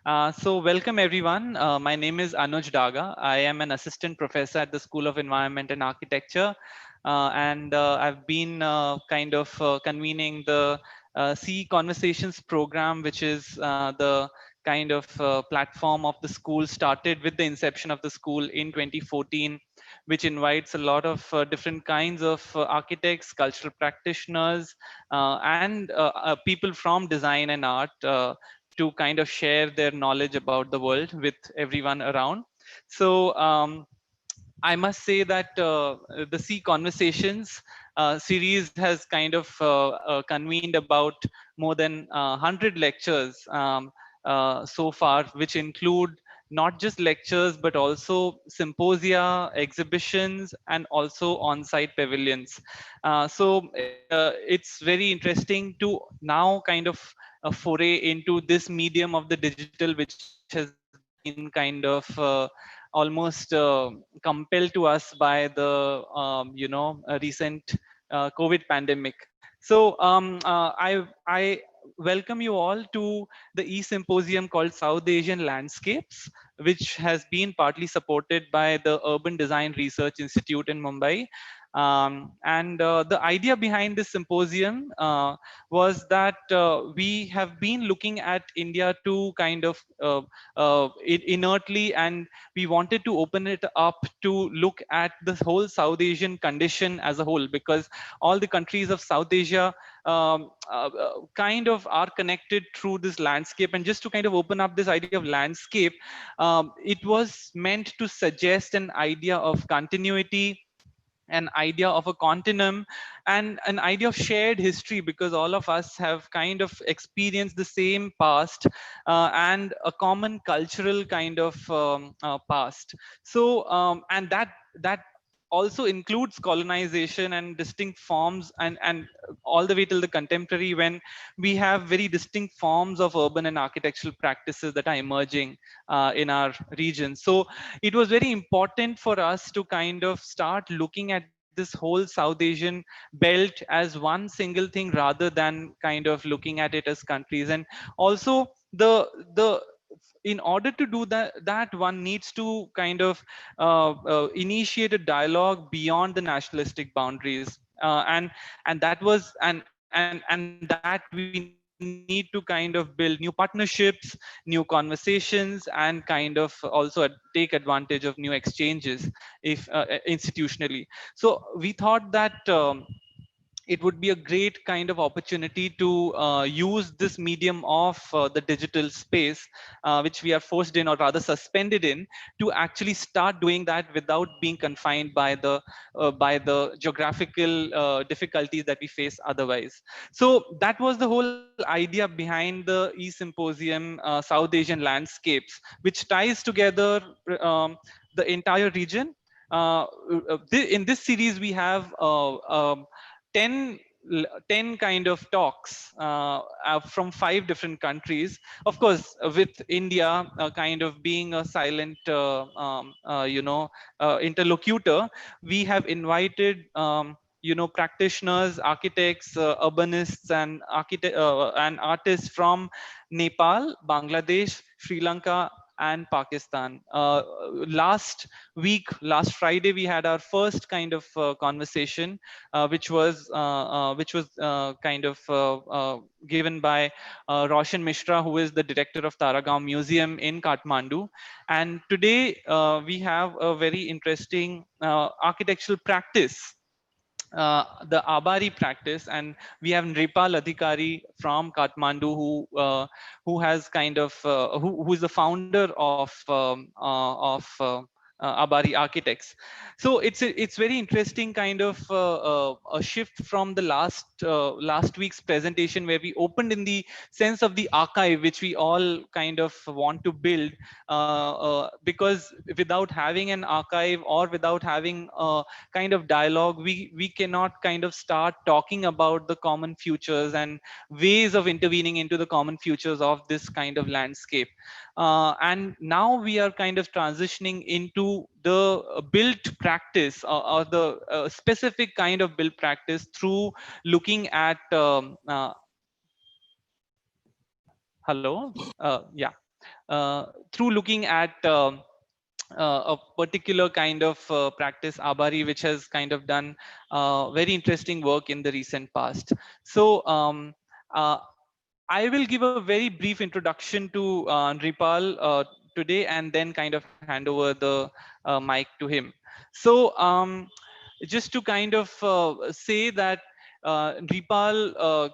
So welcome everyone. My name is Anuj Daga. I am an assistant professor at the School of Environment and Architecture. And I've been convening the C Conversations program, which is the kind of platform of the school started with the inception of the school in 2014, which invites a lot of different kinds of architects, cultural practitioners, and people from design and art to kind of share their knowledge about the world with everyone around. So I must say that the C Conversations series has kind of convened about more than 100 lectures so far, which include not just lectures, but also symposia, exhibitions, and also on-site pavilions. So it's very interesting to now kind of foray into this medium of the digital, which has been kind of almost compelled to us by the recent COVID pandemic. So I welcome you all to the e-symposium called South Asian Landscapes, which has been partly supported by the Urban Design Research Institute in Mumbai. And the idea behind this symposium was that we have been looking at India to kind of inertly, and we wanted to open it up to look at the whole South Asian condition as a whole, because all the countries of South Asia kind of are connected through this landscape. And just to kind of open up this idea of landscape, it was meant to suggest an idea of continuity, an idea of a continuum, and an idea of shared history, because all of us have kind of experienced the same past and a common cultural kind of past. And that also includes colonization and distinct forms, and all the way till the contemporary, when we have very distinct forms of urban and architectural practices that are emerging in our region. So it was very important for us to kind of start looking at this whole South Asian belt as one single thing, rather than kind of looking at it as countries. And also the in order to do that one needs to kind of initiate a dialogue beyond the nationalistic boundaries, and that was and that we need to kind of build new partnerships, new conversations, and kind of also take advantage of new exchanges if institutionally. So we thought that it would be a great kind of opportunity to use this medium of the digital space, which we are forced in, or rather suspended in, to actually start doing that without being confined by the geographical difficulties that we face otherwise. So that was the whole idea behind the e-symposium, South Asian landscapes, which ties together um, the entire region. In this series we have 10 10 kind of talks from 5 different countries, of course, with India kind of being a silent interlocutor. We have invited practitioners, architects, urbanists, and artists from Nepal, Bangladesh, Sri Lanka, and Pakistan. Last Friday, we had our first kind of conversation, which was kind of given by Roshan Mishra, who is the director of Taragaon Museum in Kathmandu. And today we have a very interesting architectural practice, the Abari practice, and we have Nripal Adhikary from Kathmandu, who has kind of who is the founder of Abari Architects. So it's very interesting kind of a shift from the last week's presentation, where we opened in the sense of the archive, which we all kind of want to build, because without having an archive, or without having kind of dialogue, we cannot kind of start talking about the common futures and ways of intervening into the common futures of this kind of landscape. And now we are kind of transitioning into the built practice, or the specific kind of built practice, through looking at hello, yeah. through looking at a particular kind of practice, Abari, which has kind of done very interesting work in the recent past. So uh, I will give a very brief introduction to Nripal today, and then kind of hand over the mic to him. So just to kind of say that Nripal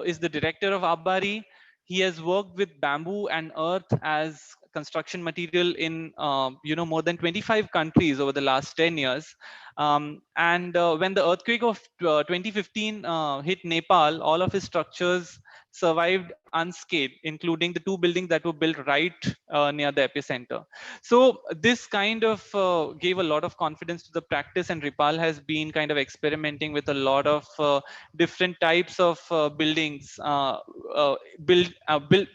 is the director of Abari. He has worked with bamboo and earth as construction material in more than 25 countries over the last 10 years. And when the earthquake of 2015 hit Nepal, all of his structures survived unscathed, including the 2 buildings that were built right near the epicenter. So this kind of gave a lot of confidence to the practice, and Ripal has been kind of experimenting with a lot of different types of buildings, build, build,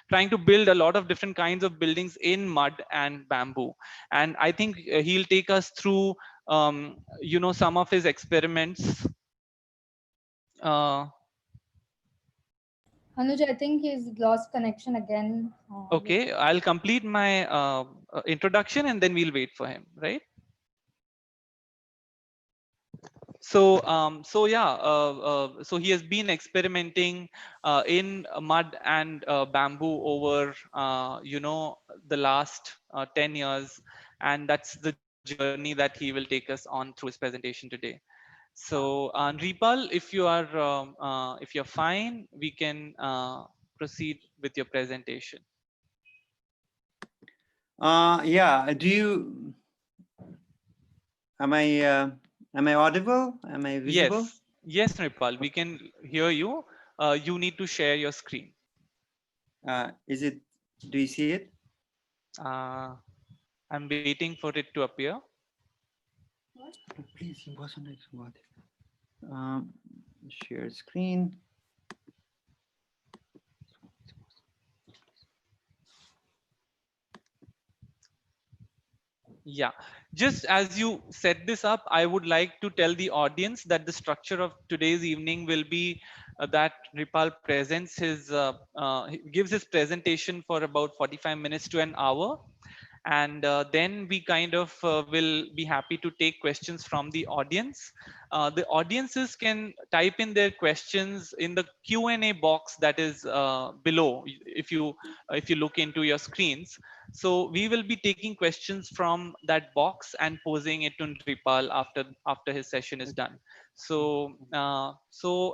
trying to build a lot of different kinds of buildings in mud and bamboo. And I think he'll take us through, some of his experiments. Uh, Anuj, I think he's lost connection again. Okay, I'll complete my introduction and then we'll wait for him, right? So yeah, so he has been experimenting in mud and bamboo over the last 10 years, and that's the journey that he will take us on through his presentation today. So Nripal, if you're fine, we can proceed with your presentation. Yeah. Am I audible? Am I visible? Yes, yes, Nripal, we can hear you. You need to share your screen. Is it? Do you see it? Uh, I'm waiting for it to appear. Please, he wasn't what? Um, Share screen. Yeah, just as you set this up, I would like to tell the audience that the structure of today's evening will be that Ripal presents he gives his presentation for about 45 minutes to an hour, and then we kind of will be happy to take questions from the audience. The audiences can type in their questions in the Q&A box that is below, if you look into your screens. So we will be taking questions from that box and posing it to Nripal after his session is done. So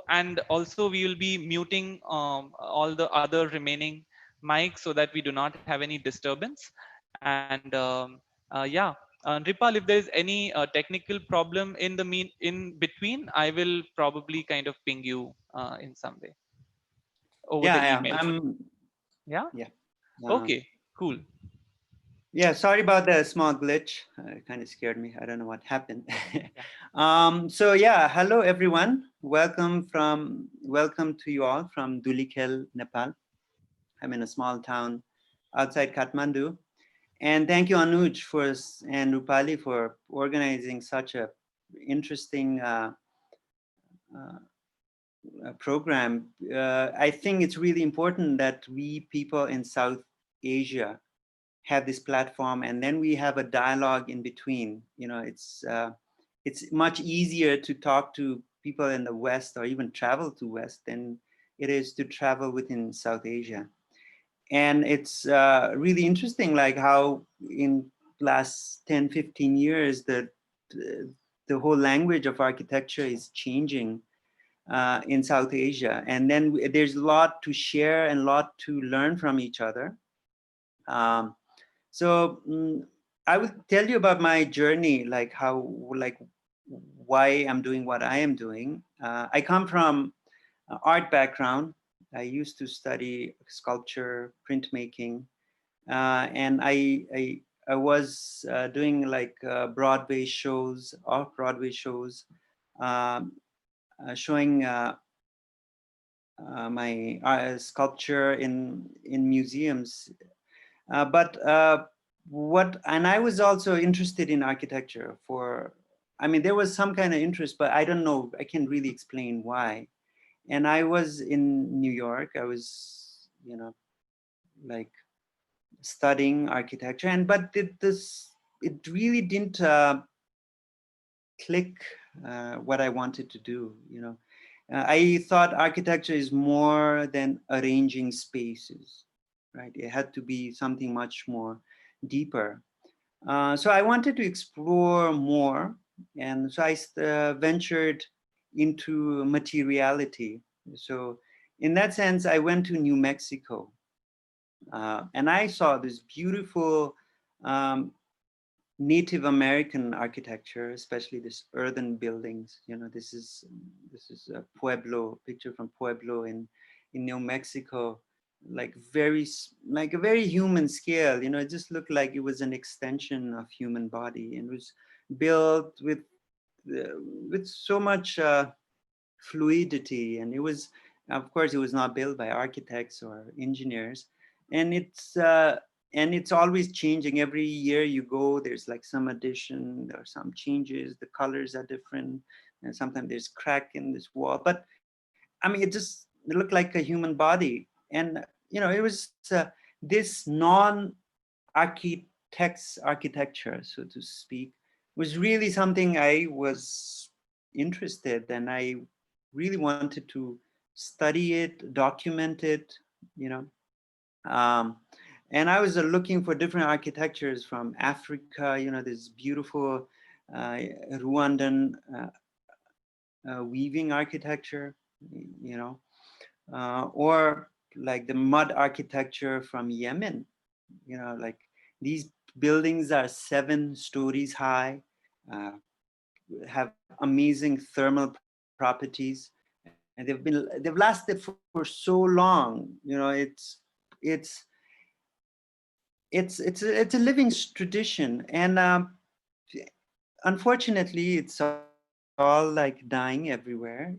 and also we will be muting all the other remaining mics so that we do not have any disturbance. And yeah, Nripal, if there is any technical problem in between, I will probably kind of ping you in some way over the Yeah, email. Yeah. yeah. Okay. Cool. Yeah, sorry about the small glitch. It kind of scared me. I don't know what happened. Yeah. So yeah, hello everyone. Welcome to you all from Dhulikhel, Nepal. I'm in a small town outside Kathmandu. And thank you, Anuj, and Rupali for organizing such a interesting program. I think it's really important that we people in South Asia have this platform, and then we have a dialogue in between. It's much easier to talk to people in the West or even travel to West than it is to travel within South Asia. And it's really interesting, like how in last 10, 15 years, the whole language of architecture is changing in South Asia. And then there's a lot to share and a lot to learn from each other. So I will tell you about my journey, like why I'm doing what I am doing. I come from art background. I used to study sculpture, printmaking, and I was doing like Broadway shows, off-Broadway shows, um, showing my sculpture in museums. And I was also interested in architecture I mean, there was some kind of interest, but I don't know, I can't really explain why. And I was in New York. I was, like studying architecture, but it really didn't click what I wanted to do. I thought architecture is more than arranging spaces, right? It had to be something much more deeper. So I wanted to explore more, and so I ventured into materiality. So in that sense, I went to New Mexico, and I saw this beautiful Native American architecture, especially this earthen buildings. This is a Pueblo picture from Pueblo in New Mexico, like a very human scale. It just looked like it was an extension of human body, and was built with so much fluidity. And it was, of course, it was not built by architects or engineers, and it's always changing. Every year you go, there's like some addition, there are some changes, the colors are different, and sometimes there's crack in this wall. But I mean, it looked like a human body. And it was this non-architect's architecture, so to speak, was really something I was interested, and I really wanted to study it, document it, you know. And I was looking for different architectures from Africa, this beautiful Rwandan weaving architecture, or like the mud architecture from Yemen. Like these buildings are 7 stories high, have amazing thermal properties, and they've lasted for so long. It's a living tradition, and unfortunately, it's all like dying everywhere.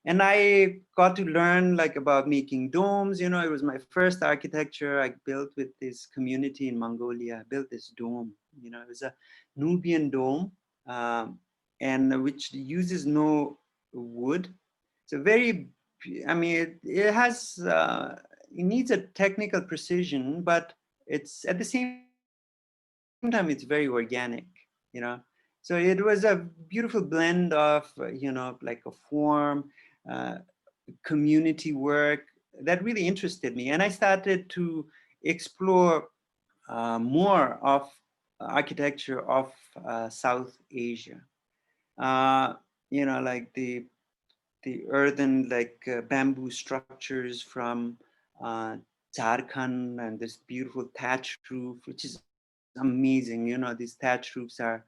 And I got to learn like about making domes. It was my first architecture I built with this community in Mongolia. I built this dome. It was a Nubian dome, and which uses no wood. So I mean, it has, it needs a technical precision, but it's at the same time, it's very organic, So it was a beautiful blend of, like a form, uh, community work that really interested me. And I started to explore more of architecture of South Asia. Like the earthen, like bamboo structures from Jharkhand, and this beautiful thatch roof, which is amazing. These thatch roofs are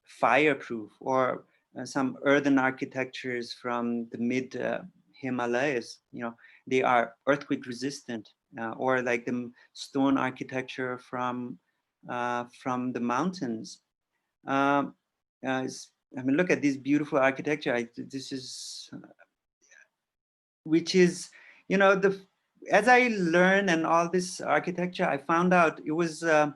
fireproof, or some earthen architectures from the mid Himalayas. They are earthquake resistant, or like the stone architecture from the mountains. I mean, look at this beautiful architecture. This is, which is, as I learned and all this architecture, I found out it was the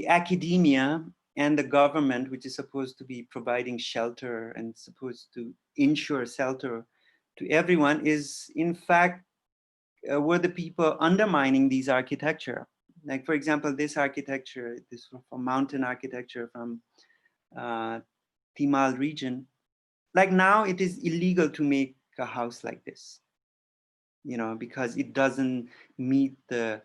academia and the government, which is supposed to be providing shelter and supposed to ensure shelter to everyone, is in fact were the people undermining these architecture. Like, for example, this architecture, this from mountain architecture from Timal region. Like now it is illegal to make a house like this, because it doesn't meet the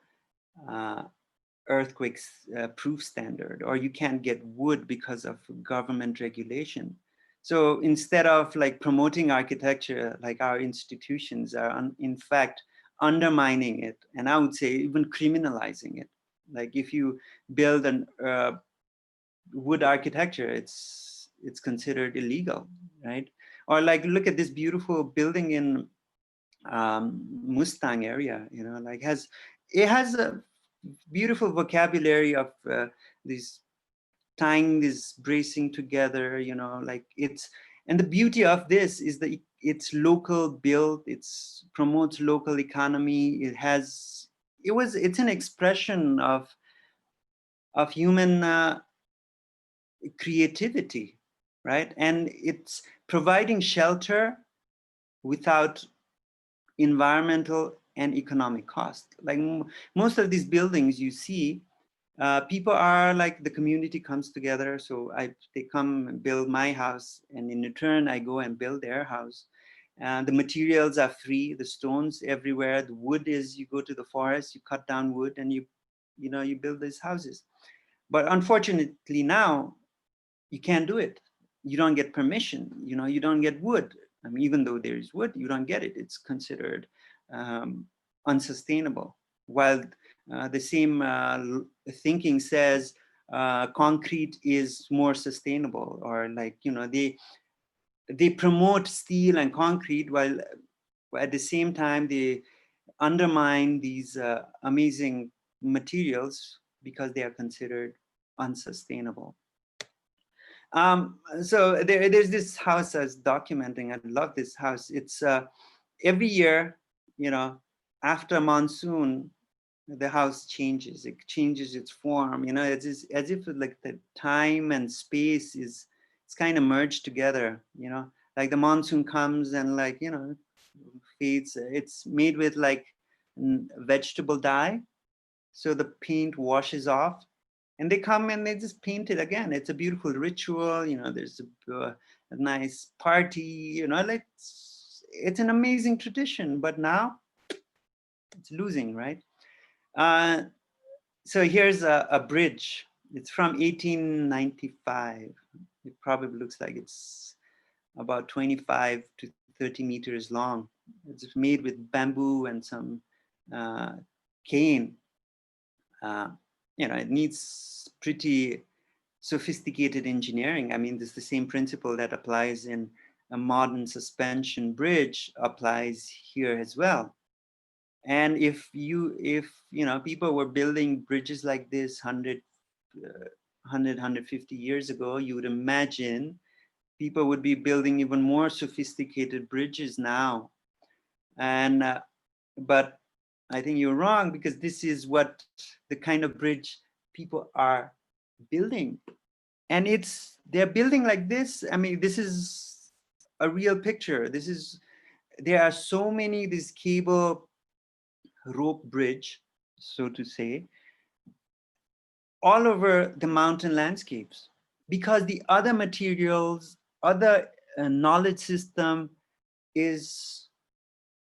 earthquakes proof standard, or you can't get wood because of government regulation. So instead of like promoting architecture, like our institutions are in fact undermining it, and I would say even criminalizing it. Like if you build an wood architecture, it's considered illegal, right? Or like look at this beautiful building in Mustang area. Like it has a beautiful vocabulary of these tying, this bracing together. Like and the beauty of this is that it's local built. It's promotes local economy. It's an expression of human creativity, right? And it's providing shelter without environmental and economic cost. Like most of these buildings you see, people are like, the community comes together. So they come and build my house, and in return, I go and build their house. The materials are free, the stones everywhere. The wood is, you go to the forest, you cut down wood, and you build these houses. But unfortunately now, you can't do it. You don't get permission. You don't get wood. I mean, even though there is wood, you don't get it. It's considered unsustainable. While the same thinking says concrete is more sustainable, or like, they promote steel and concrete, while at the same time they undermine these amazing materials because they are considered unsustainable. So there's this house I was documenting. I love this house. It's every year, after monsoon, the house changes. It changes its form. It's as if like the time and space it's kind of merged together. Like the monsoon comes and like fades. It's made with like vegetable dye, so the paint washes off. And they come and they just paint it again. It's a beautiful ritual. There's a nice party. Like it's an amazing tradition. But now it's losing, right? So here's a bridge. It's from 1895. It probably looks like it's about 25 to 30 meters long. It's made with bamboo and some cane. It needs pretty sophisticated engineering. I mean, this is the same principle that applies in a modern suspension bridge applies here as well. And if people were building bridges like this 150 years ago, you would imagine people would be building even more sophisticated bridges now. And but I think you're wrong, because this is what the kind of bridge people are building. And they're building like this. I mean, this is a real picture. There are so many, this cable rope bridge, so to say, all over the mountain landscapes, because the other materials, other knowledge system is,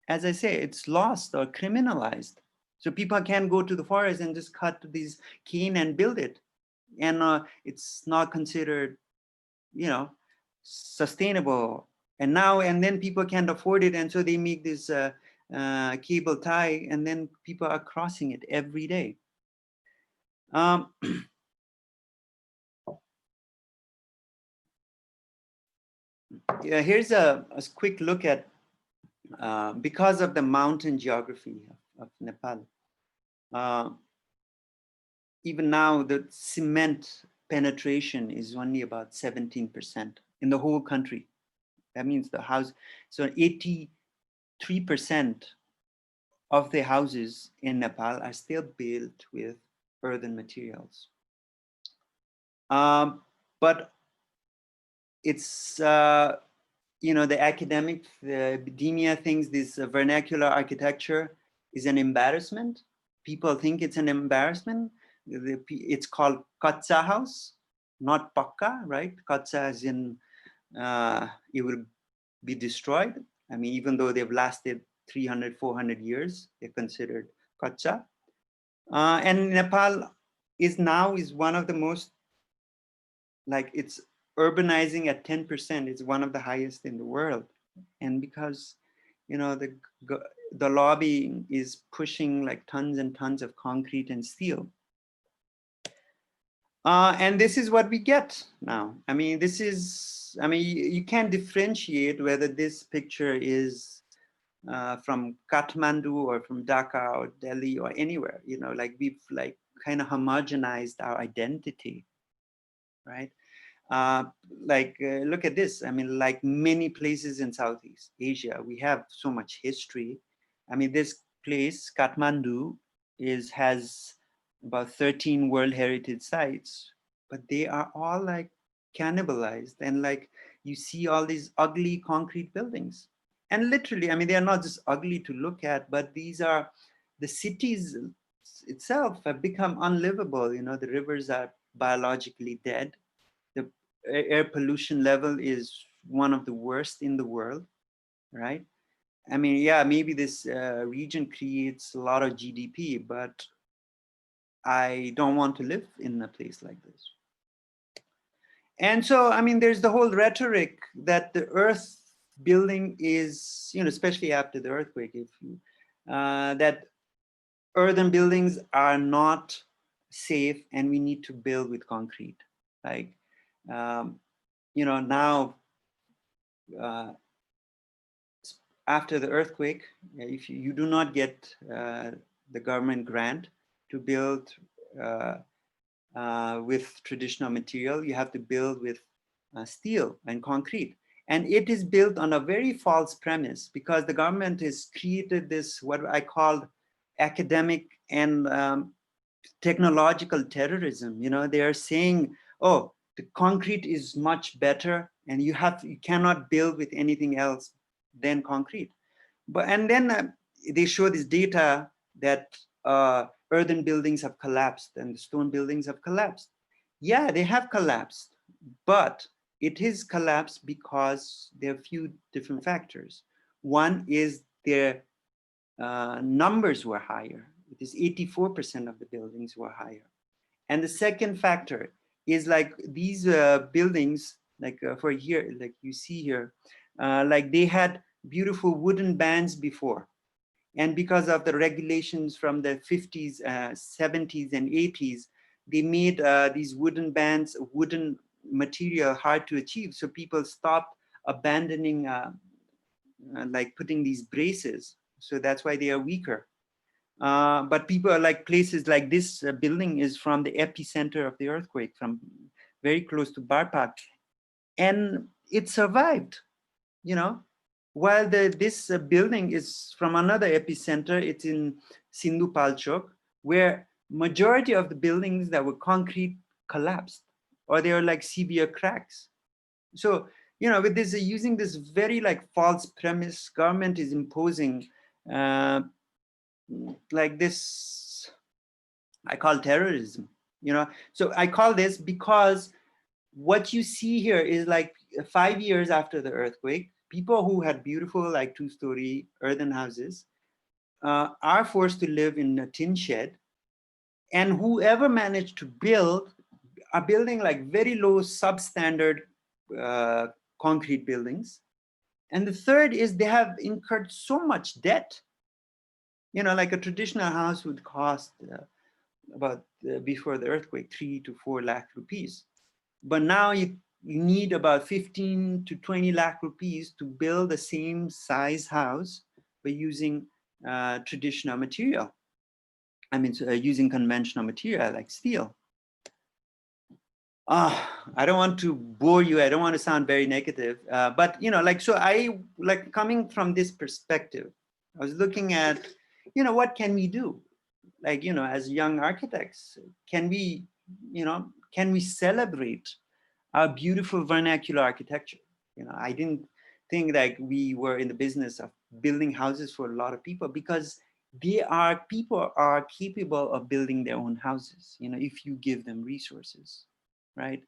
as I say, it's lost or criminalized. So people can go to the forest and just cut these cane and build it. And it's not considered, sustainable. And then people can't afford it. And so they make this cable tie, and then people are crossing it every day. Yeah, here's a quick look at, because of the mountain geography of Nepal, even now the cement penetration is only about 17% in the whole country. That means the house, so 83% of the houses in Nepal are still built with earthen materials. But it's, the academia thinks this vernacular architecture is an embarrassment. People think it's an embarrassment. It's called Kacha house, not Pakka, right? Kacha as in it will be destroyed. I mean, even though they've lasted 300, 400 years, they're considered Kacha. And Nepal is one of the most, like, it's urbanizing at 10%. It's one of the highest in the world. And because, the lobbying is pushing like tons and tons of concrete and steel. And this is what we get now. I mean, you can't differentiate whether this picture is from Kathmandu or from Dhaka or Delhi or anywhere, like we've like kind of homogenized our identity, right? Look at this. I mean, like many places in Southeast Asia, we have so much history. I mean, this place, Kathmandu, has about 13 World Heritage Sites, but they are all like cannibalized, and like you see all these ugly concrete buildings. And literally, I mean, they are not just ugly to look at, but these are the cities itself have become unlivable. You know, the rivers are biologically dead. The air pollution level is one of the worst in the world, right? I mean, yeah, maybe this region creates a lot of GDP, but I don't want to live in a place like this. And so, I mean, there's the whole rhetoric that the earth building is, you know, especially after the earthquake, if you, that earthen buildings are not safe and we need to build with concrete. Like, you know, now, after the earthquake, if you do not get the government grant to build with traditional material, you have to build with steel and concrete. And it is built on a very false premise because the government has created this, what I call academic and technological terrorism. You know, they are saying, oh, the concrete is much better and you cannot build with anything else than concrete. But, and then they show this data that earthen buildings have collapsed and the stone buildings have collapsed. Yeah, they have collapsed, but it is collapsed because there are a few different factors. One is their numbers were higher. It is 84% of the buildings were higher. And the second factor is like these buildings, like for here, like you see here, like they had beautiful wooden bands before. And because of the regulations from the 50s, 70s, and 80s, they made these wooden bands, wooden material hard to achieve. So people stopped abandoning, like putting these braces. So that's why they are weaker. But people are like places like this building is from the epicenter of the earthquake, from very close to Barpak. And it survived, you know, while this building is from another epicenter. It's in Sindhu Palchok, where majority of the buildings that were concrete collapsed, or they are like severe cracks. So, you know, with this, using this very like false premise, government is imposing like this, I call terrorism, you know. So I call this because what you see here is like 5 years after the earthquake, people who had beautiful like 2-story earthen houses are forced to live in a tin shed. And whoever managed to build are building like very low substandard concrete buildings. And the third is they have incurred so much debt. You know, like a traditional house would cost about before the earthquake 3 to 4 lakh rupees. But now you need about 15 to 20 lakh rupees to build the same size house by using traditional material. I mean, using conventional material like steel. I don't want to bore you. I don't want to sound very negative, but you know, like, so I like coming from this perspective, I was looking at, you know, what can we do? Like, you know, as young architects, can we, you know, can we celebrate our beautiful vernacular architecture? You know, I didn't think that we were in the business of building houses for a lot of people, because people are capable of building their own houses, you know, if you give them resources, right?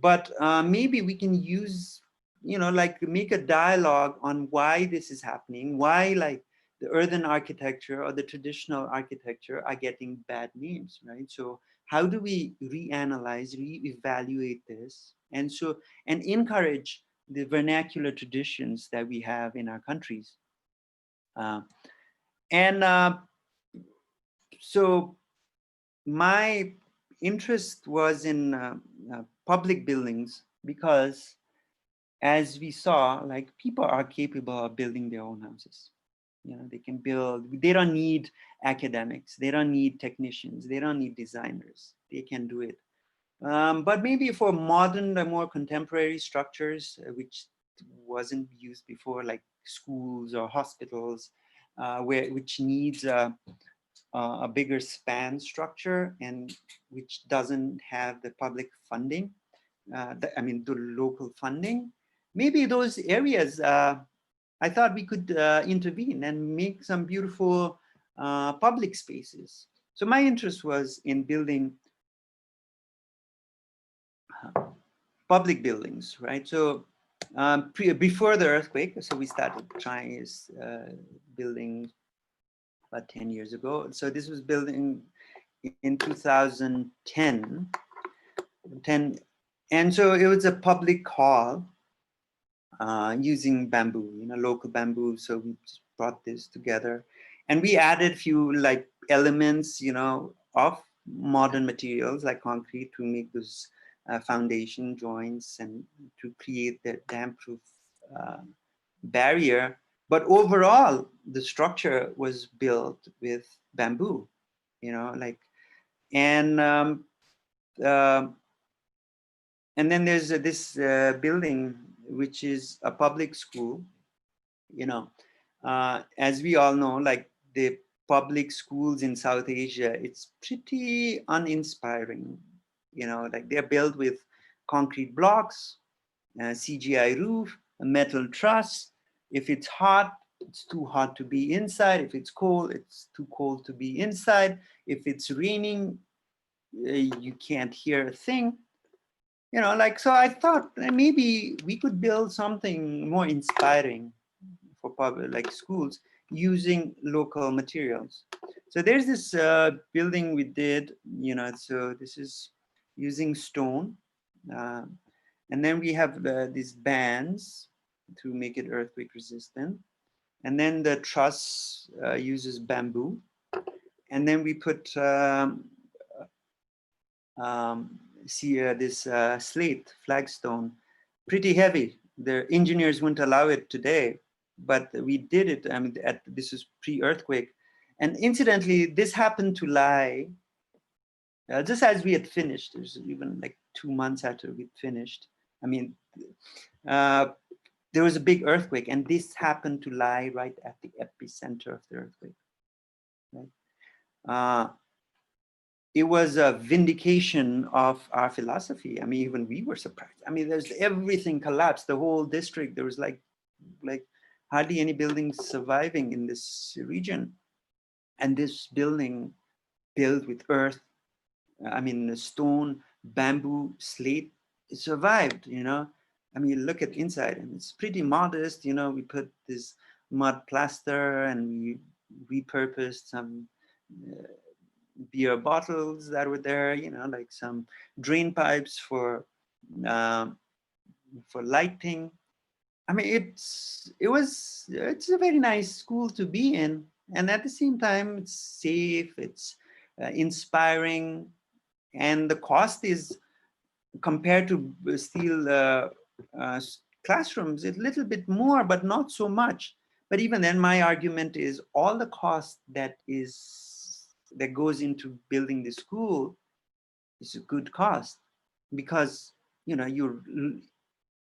But maybe we can use, you know, like make a dialogue on why this is happening, why like the earthen architecture or the traditional architecture are getting bad names, right? So how do we reanalyze, reevaluate this, and so, and encourage the vernacular traditions that we have in our countries? And so my interest was in public buildings, because as we saw, like people are capable of building their own houses. You know, they can build, they don't need academics, they don't need technicians, they don't need designers, they can do it. But maybe for modern, more contemporary structures, which wasn't used before, like schools or hospitals, which needs a bigger span structure and which doesn't have the public funding, I mean, the local funding, maybe those areas I thought we could intervene and make some beautiful public spaces. So my interest was in building public buildings, right? So before the earthquake, so we started trying this building about 10 years ago. So this was building in 2010, and so it was a public hall using bamboo, local bamboo. So we just brought this together, and we added a few like elements, of modern materials like concrete to make those foundation joints and to create the damp-proof barrier. But overall, the structure was built with bamboo, like, and and then there's this building, which is a public school, as we all know, like the public schools in South Asia, it's pretty uninspiring, like they're built with concrete blocks, CGI roof, a metal truss. If it's hot, it's too hot to be inside. If it's cold, it's too cold to be inside. If it's raining, you can't hear a thing. Like, so I thought maybe we could build something more inspiring for public, like schools, using local materials. So there's this building we did, so this is using stone. And then we have these bands to make it earthquake resistant. And then the truss uses bamboo. And then we put this slate flagstone, pretty heavy. The engineers wouldn't allow it today, but we did it. I mean, this is pre-earthquake. And incidentally, this happened to lie just as we had finished. It was even like 2 months after we'd finished. I mean, there was a big earthquake, and this happened to lie right at the epicenter of the earthquake. Right? It was a vindication of our philosophy. I mean, even we were surprised. I mean, there's everything collapsed. The whole district, there was like hardly any buildings surviving in this region. And this building built with earth, I mean, stone, bamboo, slate, it survived, I mean, look at inside, and it's pretty modest, we put this mud plaster and we repurposed some beer bottles that were there, like some drain pipes for lighting. I mean, it's a very nice school to be in, and at the same time, it's safe, it's inspiring, and the cost is, compared to steel classrooms, it's a little bit more, but not so much. But even then, my argument is all the cost that goes into building the school is a good cost, because you're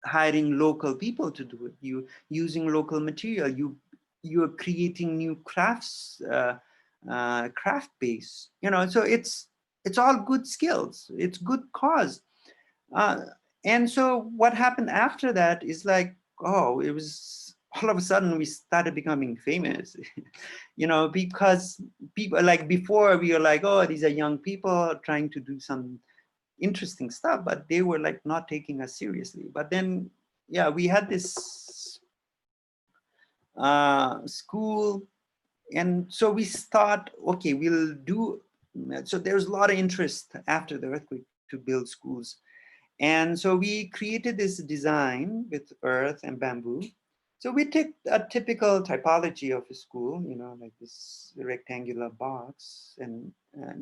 hiring local people to do it. You using local material. You're creating new crafts, craft base. So it's all good skills. It's good cause. And so what happened after that is like, oh, it was all of a sudden we started becoming famous, because people, like before we were like, oh, these are young people trying to do some interesting stuff, but they were like not taking us seriously. But then, yeah, we had this school, and so we thought, okay, we'll do. So there was a lot of interest after the earthquake to build schools. And so we created this design with earth and bamboo. So we took a typical typology of a school, like this rectangular box and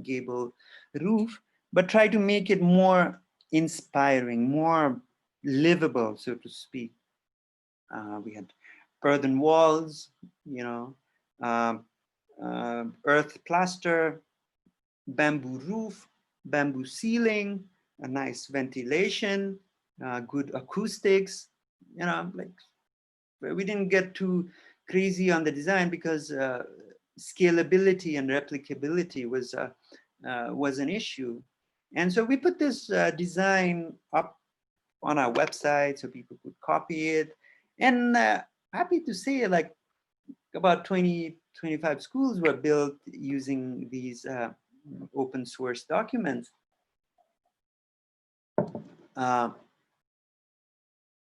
gable roof, but try to make it more inspiring, more livable, so to speak. We had earthen walls, earth plaster, bamboo roof, bamboo ceiling, a nice ventilation, good acoustics, like we didn't get too crazy on the design because scalability and replicability was an issue. And so we put this design up on our website so people could copy it. And happy to say, like about 20, 25 schools were built using these open source documents.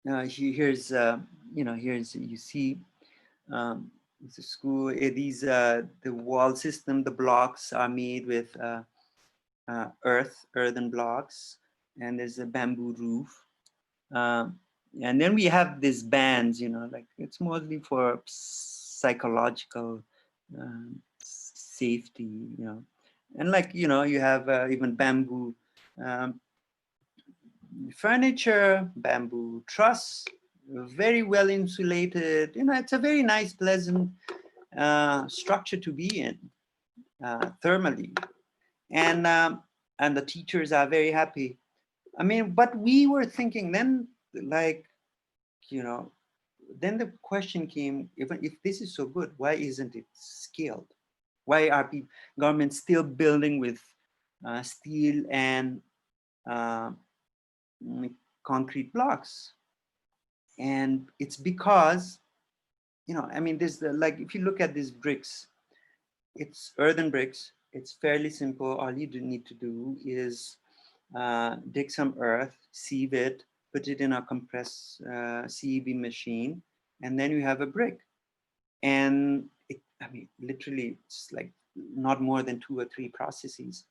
Here's, here's, you see, it's a school. The wall system, the blocks are made with earthen blocks, and there's a bamboo roof. And then we have these bands, like it's mostly for psychological safety, and like, you have even bamboo furniture, bamboo truss, very well insulated. It's a very nice, pleasant structure to be in thermally, and the teachers are very happy. I mean, but we were thinking then, like, then the question came: if this is so good, why isn't it scaled? Why are governments still building with steel and concrete blocks? And it's because, I mean, there's like, if you look at these bricks, it's earthen bricks. It's fairly simple. All you need to do is dig some earth, sieve it, put it in a compressed CEV machine, and then you have a brick. And I mean, literally, it's like not more than 2 or 3 processes.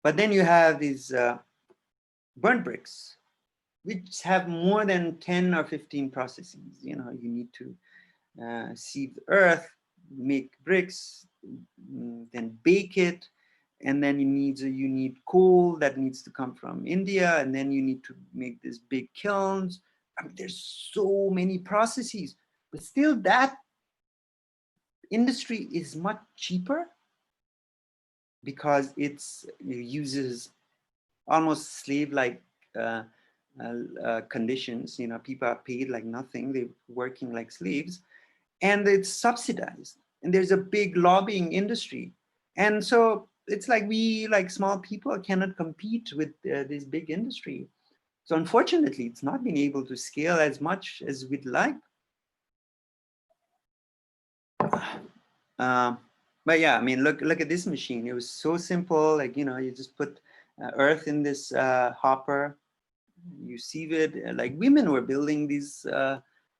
But then you have these burnt bricks, which have more than 10 or 15 processes. You need to sieve the earth, make bricks, then bake it, and then you need coal that needs to come from India, and then you need to make these big kilns. I mean, there's so many processes, but still that industry is much cheaper because it uses almost slave-like conditions. People are paid like nothing. They're working like slaves, and it's subsidized. And there's a big lobbying industry. And so it's like we, like small people, cannot compete with this big industry. So unfortunately, it's not been able to scale as much as we'd like. But yeah, I mean, look at this machine. It was so simple. Like, you just put earth in this hopper, you sieve it. Like, women were building these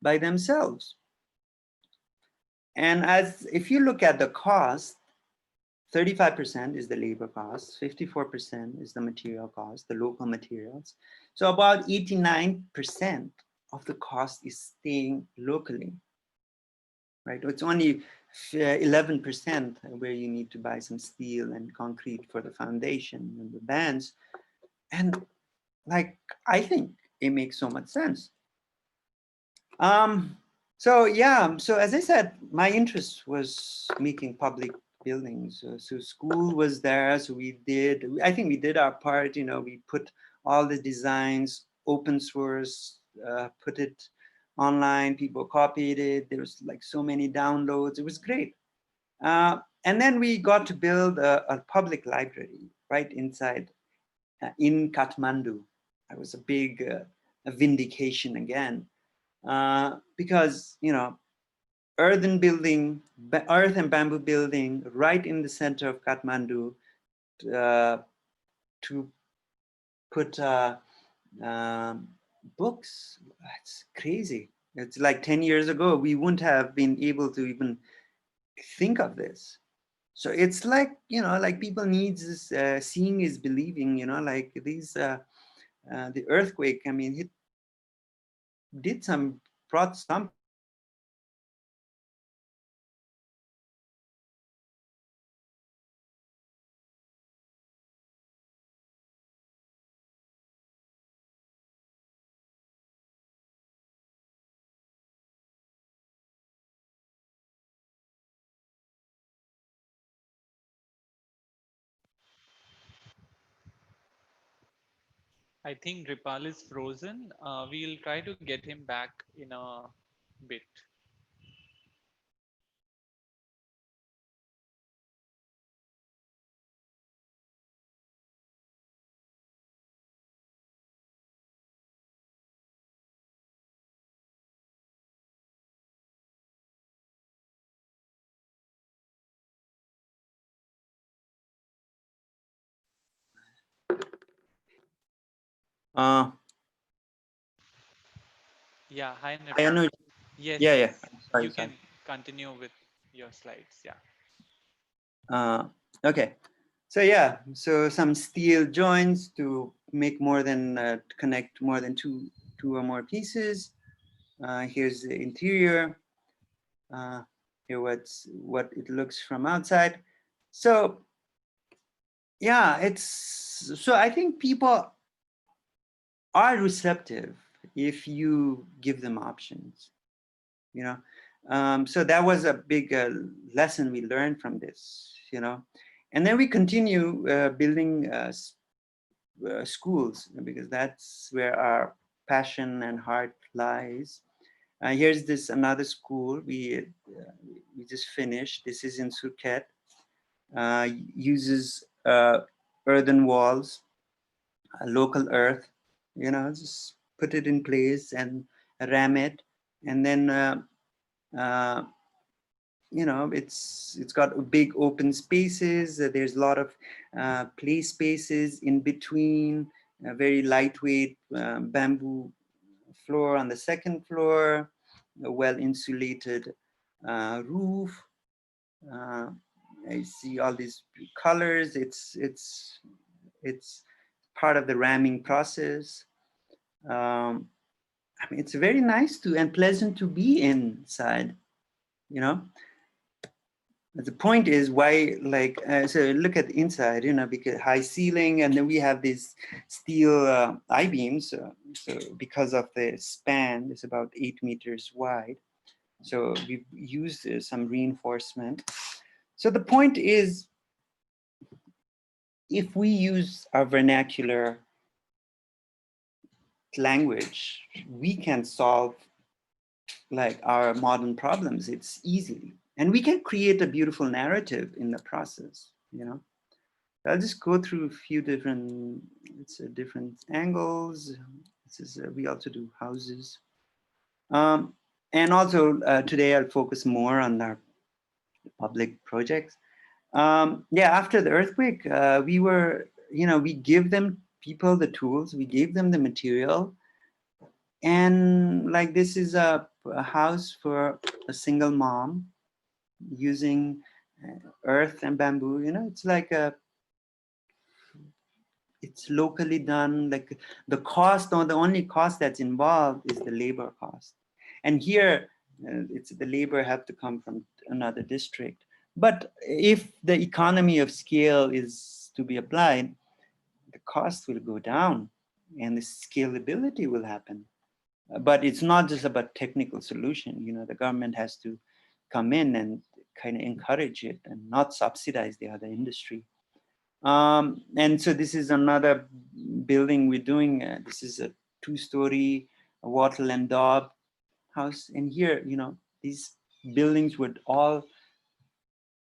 by themselves. And if you look at the cost, 35% is the labor cost, 54% is the material cost, the local materials. So about 89% of the cost is staying locally, right? It's only 11% where you need to buy some steel and concrete for the foundation and the bands. And like, I think it makes so much sense. So yeah, so as I said, my interest was making public buildings. So school was there, so I think we did our part. We put all the designs open source, put it online, people copied it. There was like so many downloads. It was great. And then we got to build a public library right inside in Kathmandu. It was a big a vindication again. Because earth and bamboo building right in the center of Kathmandu, to put books. It's crazy. It's like 10 years ago we wouldn't have been able to even think of this. So it's like, like people needs this, seeing is believing. Like these the earthquake, I mean, it brought some I think Nripal is frozen. We'll try to get him back in a bit. Uh, Yeah, hi I Nripal. know. Yes, Yeah, yeah. yes. Sorry, You sorry. can continue with your slides. Yeah. Okay. So yeah, so some steel joints to make more than connect more than two or more pieces. Here's the interior. Here what it looks from outside. So yeah, it's so I think people are receptive if you give them options, you know. So that was a big lesson we learned from this, you know. And then we continue building schools, because that's where our passion and heart lies. Here's this another school we just finished. This is in Phuket. Uses earthen walls, local earth, you know, just put it in place and ram it, and then uh, you know, it's got big open spaces. There's a lot of play spaces in between. A very lightweight bamboo floor on the second floor, a well insulated roof. Uh, I see all these colors. It's part of the ramming process. I mean, it's very nice to and pleasant to be inside, you know. The point is why, like, so look at the inside, you know, because high ceiling, and then we have these steel I-beams. So because of the span, it's about 8 meters wide. So we've used some reinforcement. So the point is, if we use our vernacular language, we can solve like our modern problems. It's easily, and we can create a beautiful narrative in the process, you know. I'll just go through a few different, different angles. This is, we also do houses. And also today I'll focus more on our public projects. Yeah, after the earthquake, we were, you know, we give them people the tools, we gave them the material. And like, this is a house for a single mom using earth and bamboo, you know, it's like it's locally done. Like the cost, or the only cost that's involved is the labor cost. And here, it's the labor have to come from another district. But if the economy of scale is to be applied, the cost will go down and the scalability will happen. But it's not just about technical solution. You know, the government has to come in and kind of encourage it and not subsidize the other industry. And so this is another building we're doing. This is a 2-story wattle and daub house. And here, you know, these buildings would all,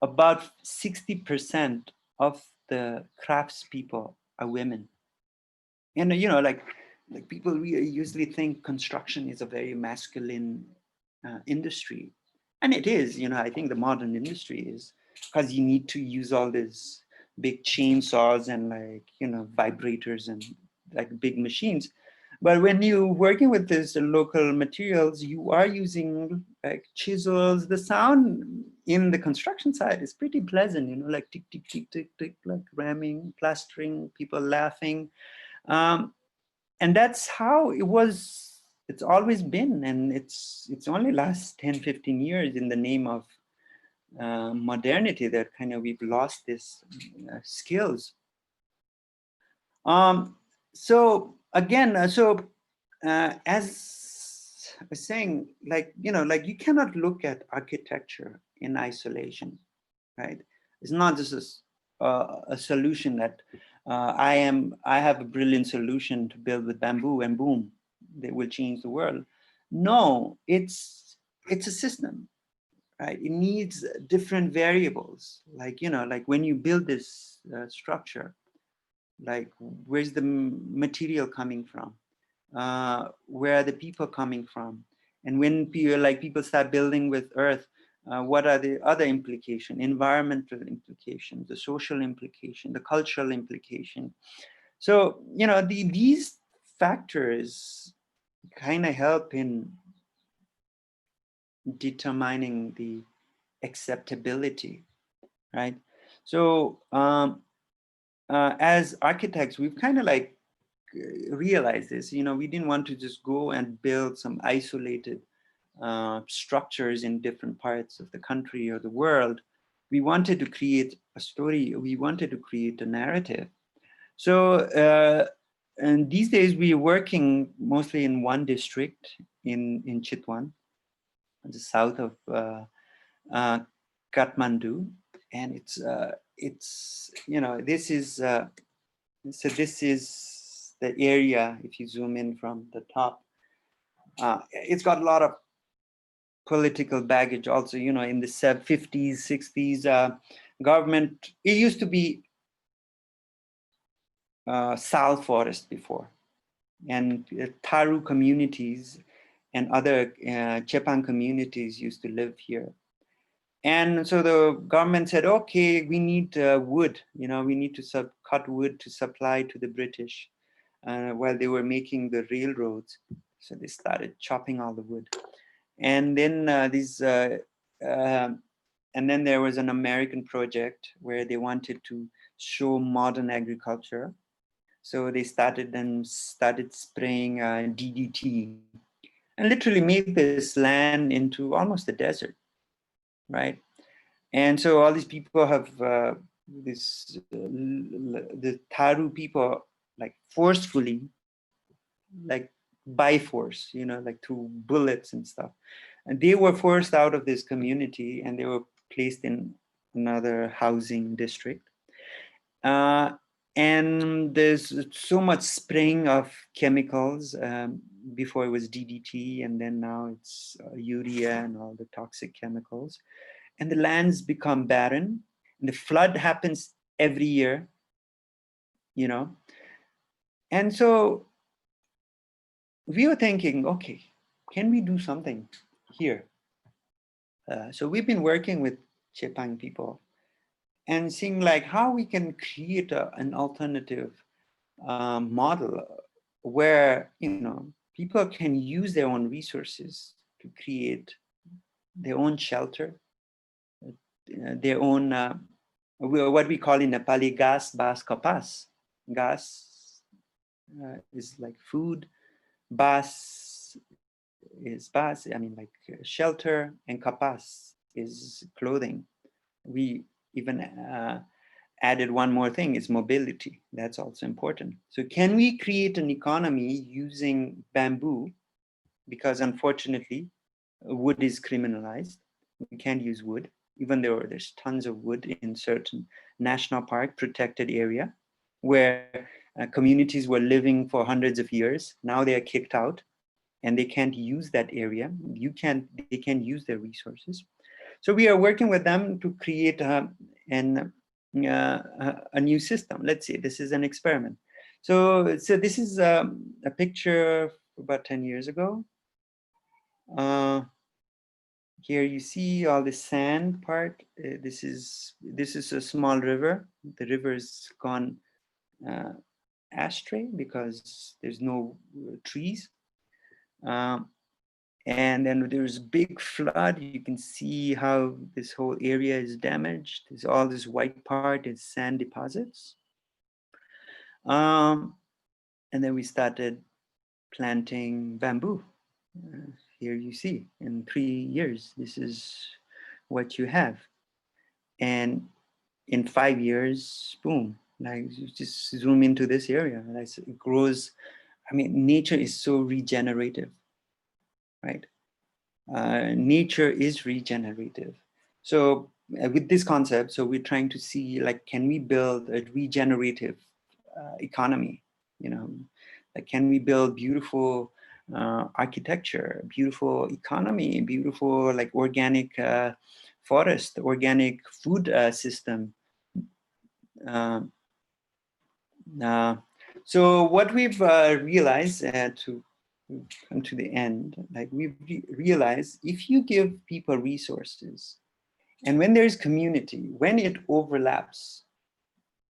about 60% of the craftspeople are women. And, you know, like people, we usually think construction is a very masculine industry. And it is, you know, I think the modern industry is, because you need to use all these big chainsaws and, like, you know, vibrators and like big machines. But when you're working with these local materials, you are using like chisels. The sound in the construction side is pretty pleasant, you know, like tick, tick, tick, tick, tick, like ramming, plastering, people laughing. Um, and that's how it was. It's always been, and it's only last 10-15 years in the name of modernity that kind of we've lost this skills. So again, as I was saying, like, you know, like you cannot look at architecture in isolation, right? It's not just a solution that I have a brilliant solution to build with bamboo and boom, they will change the world. No, it's a system, right? It needs different variables. Like, you know, like when you build this structure, like where's the material coming from? Where are the people coming from? And when people start building with earth, what are the other implications? Environmental implications, the social implication, the cultural implication. So, you know, these factors kind of help in determining the acceptability, right? So as architects, we've kind of like realized this, you know, we didn't want to just go and build some isolated structures in different parts of the country or the world. We wanted to create a story. We wanted to create a narrative. So, and these days we're working mostly in one district in Chitwan, the south of Kathmandu, and it's you know, this is so this is the area. If you zoom in from the top, it's got a lot of political baggage also, you know, in the 50s, 60s, government, it used to be sal forest before, and Tharu communities and other Chepang communities used to live here. And so the government said, okay, we need wood, you know, we need to cut wood to supply to the British while they were making the railroads. So they started chopping all the wood. And then and then there was an American project where they wanted to show modern agriculture. So they started spraying DDT and literally made this land into almost a desert, right? And so all these people have the Tharu people like forcefully, like by force, you know, like through bullets and stuff. And they were forced out of this community and they were placed in another housing district. And there's so much spraying of chemicals. Before it was DDT, and then now it's urea and all the toxic chemicals. And the lands become barren. And the flood happens every year, you know. And so we were thinking, okay, can we do something here? So we've been working with Chepang people and seeing like how we can create an alternative model where, you know, people can use their own resources to create their own shelter, their own, what we call in Nepali, gas, bas, kapas. Gas is like food, bas is bas, I mean like shelter, and kapas is clothing. We even added one more thing, is mobility. That's also important. So can we create an economy using bamboo? Because unfortunately, wood is criminalized. We can't use wood, even though there's tons of wood in certain national park protected area where communities were living for hundreds of years. Now they are kicked out and they can't use that area. They can't use their resources. So we are working with them to create a new system. Let's say this is an experiment. So this is a picture about 10 years ago. Here you see all the sand part. This is a small river. The river's gone astray because there's no trees. And then there's big flood. You can see how this whole area is damaged. There's all this white part is sand deposits. And then we started planting bamboo. Here you see, in 3 years, this is what you have. And in 5 years, boom, like you just zoom into this area, it grows. I mean, nature is so regenerative, right? Nature is regenerative. So with this concept, so we're trying to see, like, can we build a regenerative economy? You know, like, can we build beautiful architecture, beautiful economy, beautiful like organic forest, organic food system? So what we've realized to come to the end, like we've realized if you give people resources and when there's community, when it overlaps,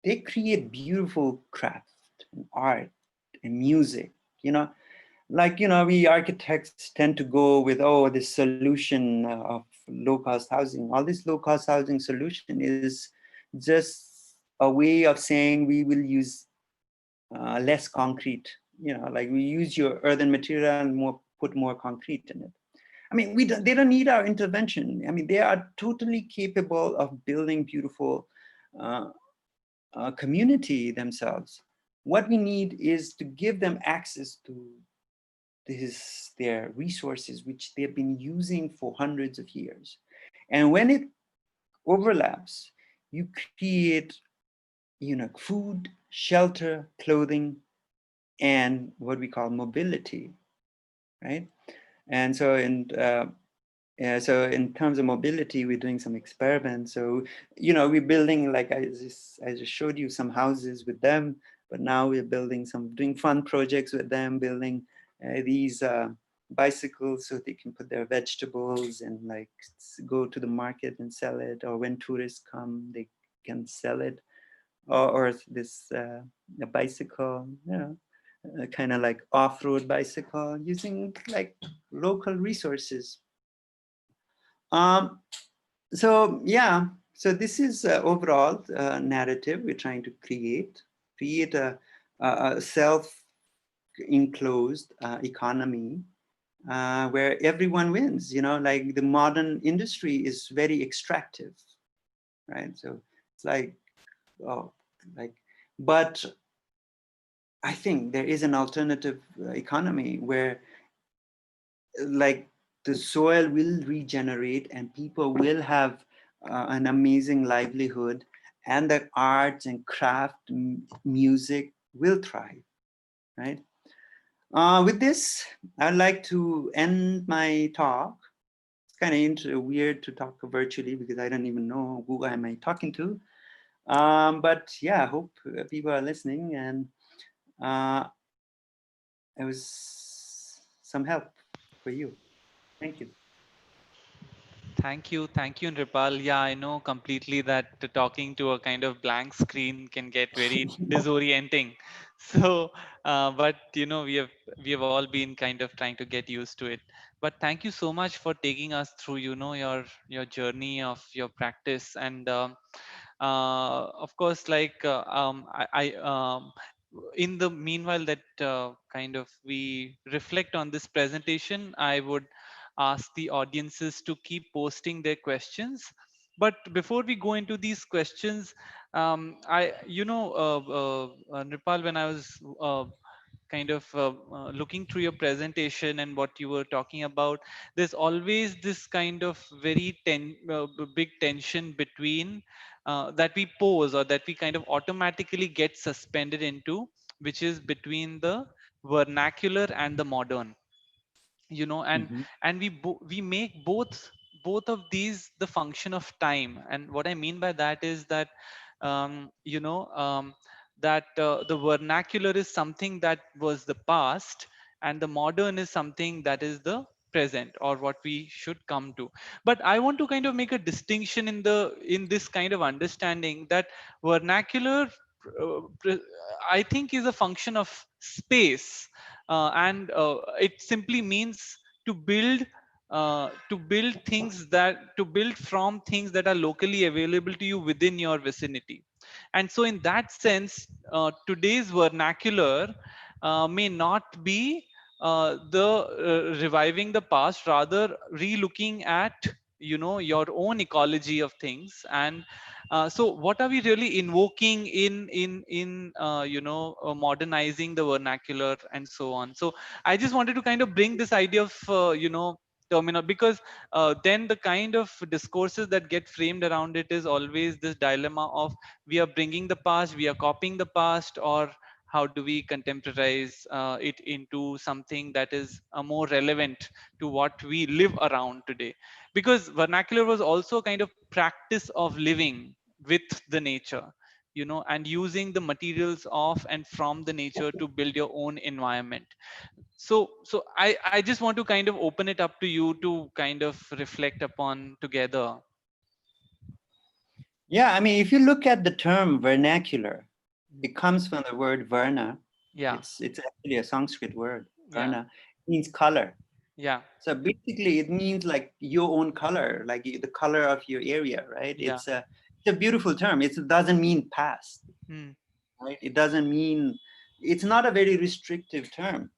they create beautiful craft and art and music you know, like, you know, we architects tend to go with, oh, this solution of low-cost housing. All this low-cost housing solution is just a way of saying we will use less concrete, you know, like we use your earthen material and put more concrete in it. I mean, they don't need our intervention. I mean, they are totally capable of building beautiful community themselves. What we need is to give them access to their resources, which they've been using for hundreds of years. And when it overlaps, you create, you know, food, shelter, clothing, and what we call mobility, right? And so so in terms of mobility, we're doing some experiments. So, you know, we're building, like I just showed you some houses with them, but now we're building doing fun projects with them, building these bicycles so they can put their vegetables and like go to the market and sell it. Or when tourists come, they can sell it. Or this a bicycle, you know, kind of like off-road bicycle using like local resources. So yeah, so this is overall narrative we're trying to create a self-enclosed economy where everyone wins. You know, like the modern industry is very extractive, right? So it's like, oh, like, but I think there is an alternative economy where like the soil will regenerate and people will have an amazing livelihood, and the arts and craft, music will thrive, right? With this, I'd like to end my talk. It's kind of weird to talk virtually because I don't even know who am I talking to. But yeah, I hope people are listening, and it was some help for you. Thank you. Thank you, Nripal. Yeah, I know completely that talking to a kind of blank screen can get very disorienting. So, but you know, we have all been kind of trying to get used to it. But thank you so much for taking us through, you know, your journey of your practice, and of course, like in the meanwhile that kind of we reflect on this presentation, I would ask the audiences to keep posting their questions. But before we go into these questions, I, you know, Nripal, when I was kind of looking through your presentation and what you were talking about, there's always this kind of very big tension between that we pose, or that we kind of automatically get suspended into, which is between the vernacular and the modern, you know. Mhm. And we make both of these the function of time. And what I mean by that is that you know, that the vernacular is something that was the past, and the modern is something that is the present, or what we should come to. But I want to kind of make a distinction in this kind of understanding, that vernacular I think is a function of space, and it simply means to build to build from things that are locally available to you within your vicinity. And so in that sense, today's vernacular may not be the reviving the past, rather re-looking at, you know, your own ecology of things. And so what are we really invoking in you know, modernizing the vernacular and so on. So I just wanted to kind of bring this idea of you know, terminal, because then the kind of discourses that get framed around it is always this dilemma of, we are bringing the past, we are copying the past, or how do we contemporize it into something that is more relevant to what we live around today. Because vernacular was also kind of practice of living with the nature, you know, and using the materials of and from the nature to build your own environment. So I just want to kind of open it up to you to kind of reflect upon together. Yeah, I mean, if you look at the term vernacular, it comes from the word verna, Yeah. It's actually a Sanskrit word. Yeah. Varna means color. Yeah. So basically, it means like your own color, like the color of your area, right? Yeah. It's a beautiful term. It doesn't mean past, Hmm. right? It doesn't mean, it's not a very restrictive term.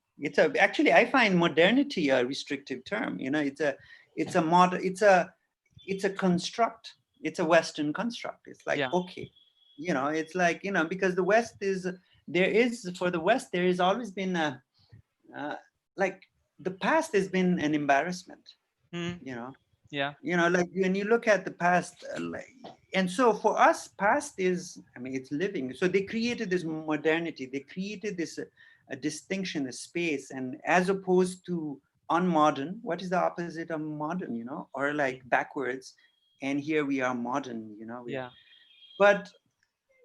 Actually, I find modernity a restrictive term. It's a mod it's a construct. It's a Western construct. It's like, Yeah. okay, it's like, because the West is, for the West, there has always been uh, like, the past has been an embarrassment, Hmm. you know Yeah. like when you look at the past, and so for us, past is, I mean, it's living. So they created this modernity, they created this a distinction, a space, and as opposed to unmodern, what is the opposite of modern, or like Hmm. backwards, and here we are modern, Yeah. but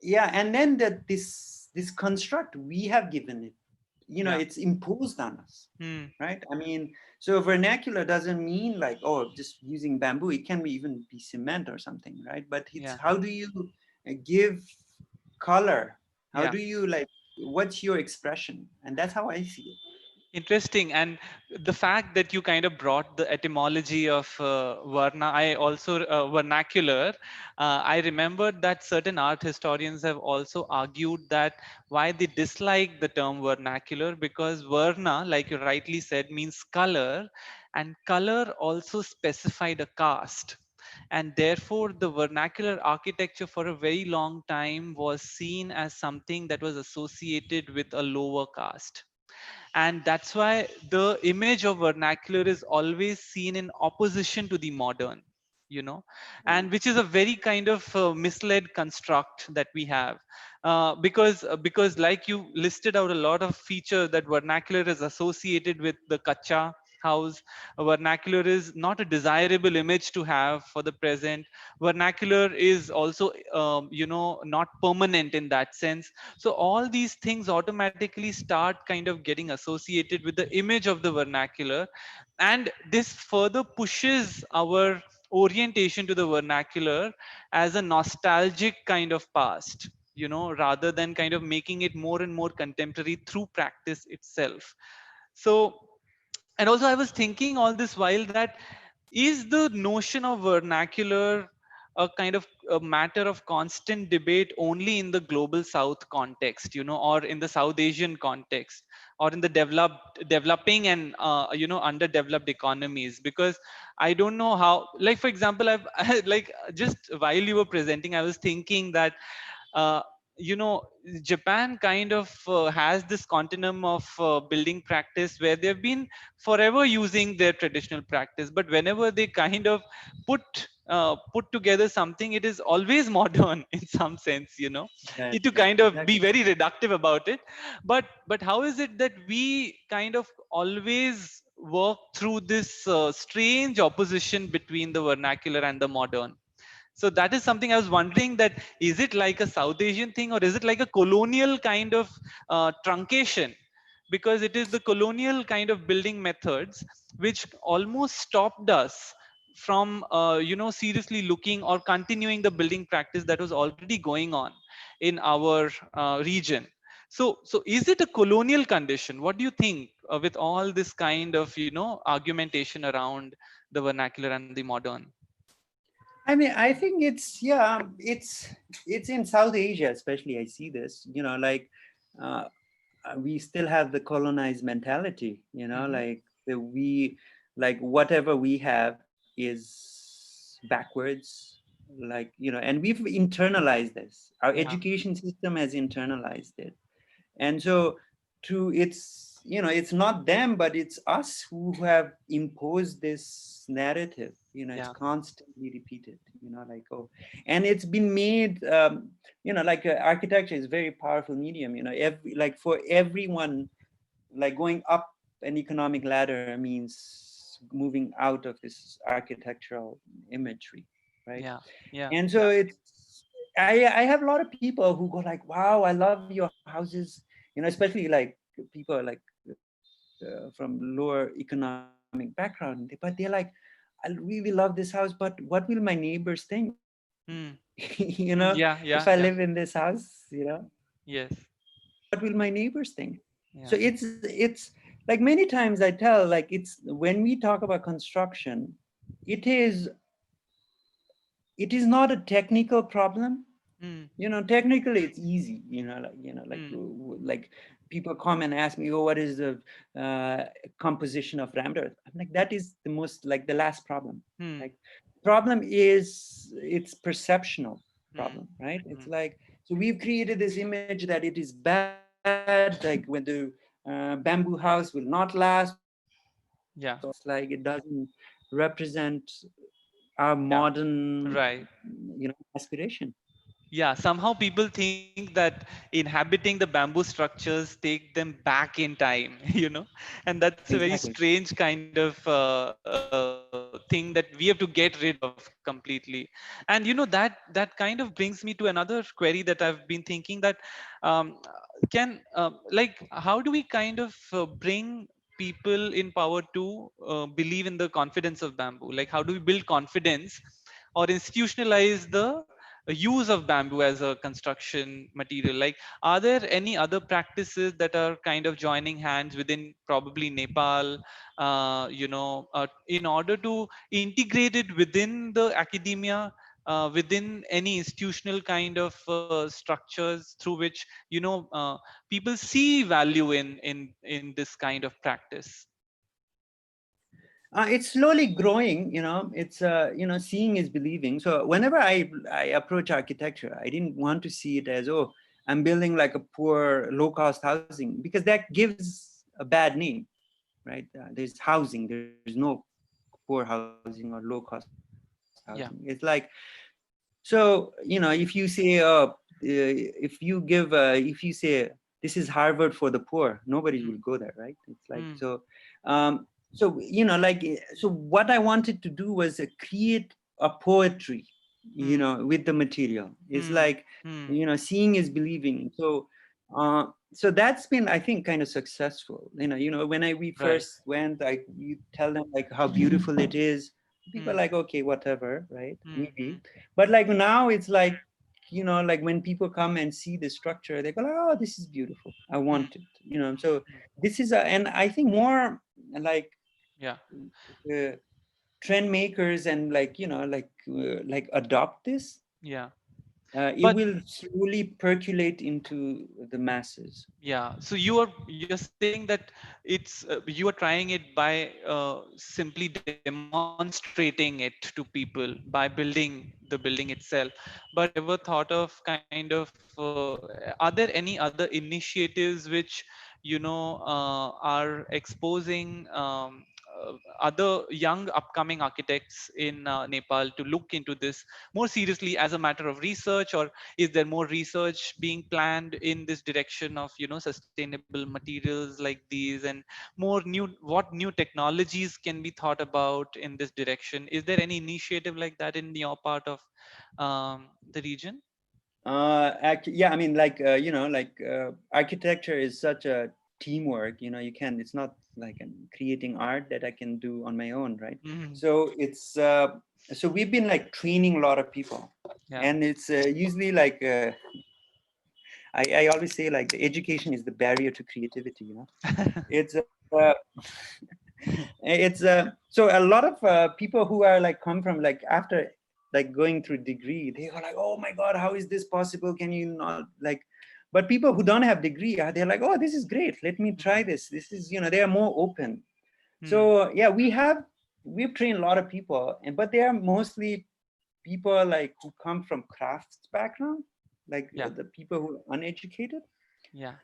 yeah, and then this construct we have given it, Yeah. it's imposed on us, Hmm. right? I mean, so vernacular doesn't mean like, oh, just using bamboo. It can even be cement or something, right? But it's, Yeah. how do you give color? How Yeah. do you, like, what's your expression? And that's how I see it. Interesting. And the fact that you kind of brought the etymology of Varna, I also vernacular. I remembered that certain art historians have also argued that why they dislike the term vernacular, because Varna, like you rightly said, means color, and color also specified a caste. And therefore, the vernacular architecture for a very long time was seen as something that was associated with a lower caste, and that's why the image of vernacular is always seen in opposition to the modern, you know Yeah. and which is a very kind of misled construct that we have, because like you listed out a lot of features that vernacular is associated with the kacha house. Vernacular is not a desirable image to have for the present. Vernacular is also not permanent in that sense. So all these things automatically start kind of getting associated with the image of the vernacular, and this further pushes our orientation to the vernacular as a nostalgic kind of past, rather than kind of making it more and more contemporary through practice itself. So, and also I was thinking all this while that, is the notion of vernacular a kind of a matter of constant debate only in the global south context, or in the South Asian context, or in the developing and underdeveloped economies? Because I don't know how, like for example, I've like just while you were presenting, I was thinking that uh, Japan kind of has this continuum of building practice where they've been forever using their traditional practice, but whenever they kind of put together something, it is always modern in some sense, to Exactly. kind of be Exactly. very reductive about it. But how is it that we kind of always work through this strange opposition between the vernacular and the modern? So that is something I was wondering, that is it like a South Asian thing, or is it like a colonial kind of truncation? Because it is the colonial kind of building methods which almost stopped us from seriously looking or continuing the building practice that was already going on in our region. So is it a colonial condition? What do you think, with all this kind of argumentation around the vernacular and the modern? I mean, I think it's, yeah, it's in South Asia, especially. I see this, like, uh, we still have the colonized mentality, Hmm. like like whatever we have is backwards, like, and we've internalized this. Our Yeah. education system has internalized it. And so, it's not them, but it's us who have imposed this narrative. It's Yeah. constantly repeated, like, oh, and it's been made, like, architecture is a very powerful medium. Like, for everyone, like, going up an economic ladder means moving out of this architectural imagery, right? Yeah. Yeah. And Yeah. so I have a lot of people who go like, wow, I love your houses, especially like people like from lower economic background, but they're like, I really love this house, but what will my neighbors think? Hmm. If I Mm, live yeah. in Yeah. this Yeah. house. Yes. what will my neighbors think? Yeah. So it's like many times I tell, like, it's when we talk about construction, it is it is not a technical problem. Mm, Technically it's easy, mm, like people come and ask me, oh, what is the composition of rammed earth? I'm like, that is the most, like, the last problem. mm, Like, problem is, it's perceptional mm, problem, right? It's mm. like, so we've created this image that it is bad, like when the bamboo house will not last, or it's like Yeah. it doesn't represent our Yeah. modern, Right. aspiration. Yeah, somehow people think that inhabiting the bamboo structures take them back in time, and that's a very Exactly. strange kind of thing that we have to get rid of completely. And that kind of brings me to another query that I've been thinking, that um, can like, how do we kind of bring people in power to believe in the confidence of bamboo? Like, how do we build confidence or institutionalize the use of bamboo as a construction material? Like, are there any other practices that are kind of joining hands within probably Nepal, in order to integrate it within the academia, within any institutional kind of structures through which, people see value in this kind of practice? It's slowly growing. It's seeing is believing. So whenever I approach architecture, I didn't want to see it as, oh, I'm building like a poor low cost housing, because that gives a bad name, right? There's housing, there's no poor housing or low cost housing. It's like, Yeah. so if you say, if you say this is Harvard for the poor, nobody will go Mm, there, right? It's like, so mm, so what I wanted to do was create a poetry, mm, with the material. It's mm, like, mm, seeing is believing. So that's been, I think, kind of successful. When we right. first went, you tell them like how beautiful it is. People are Mm, like, okay, whatever, right? mm, Maybe. mm, But like now it's like, like when people come and see the structure, they go like, oh, this is beautiful, I mm, want it. So mm. this is and I think more like Yeah. uh, trend makers and like adopt this, Yeah. it But will slowly percolate into the masses. yeah, so you're saying that it's you are trying it by simply demonstrating it to people by building the building itself. But have you ever thought of kind of are there any other initiatives which are exposing other young upcoming architects in Nepal to look into this more seriously as a matter of research? Or is there more research being planned in this direction of sustainable materials like these, and more what new technologies can be thought about in this direction? Is there any initiative like that in your part of the region? Actually, yeah, I mean, like, architecture is such a teamwork. You can, it's not like I'm creating art that I can do on my own, right? Mhm. So so we've been like training a lot of people, Yeah. and it's usually like, I always say like the education is the barrier to creativity. It's it's so a lot of people who are like come from like after like going through degree, they are like, oh my god, how is this possible, can you not like. But people who don't have degree, they're like, oh, this is great, let me try Mm, this is, they are more open. mm, So yeah, we've trained a lot of people, and but they are mostly people like who come from crafts background, like yeah. the people who are uneducated, Yeah.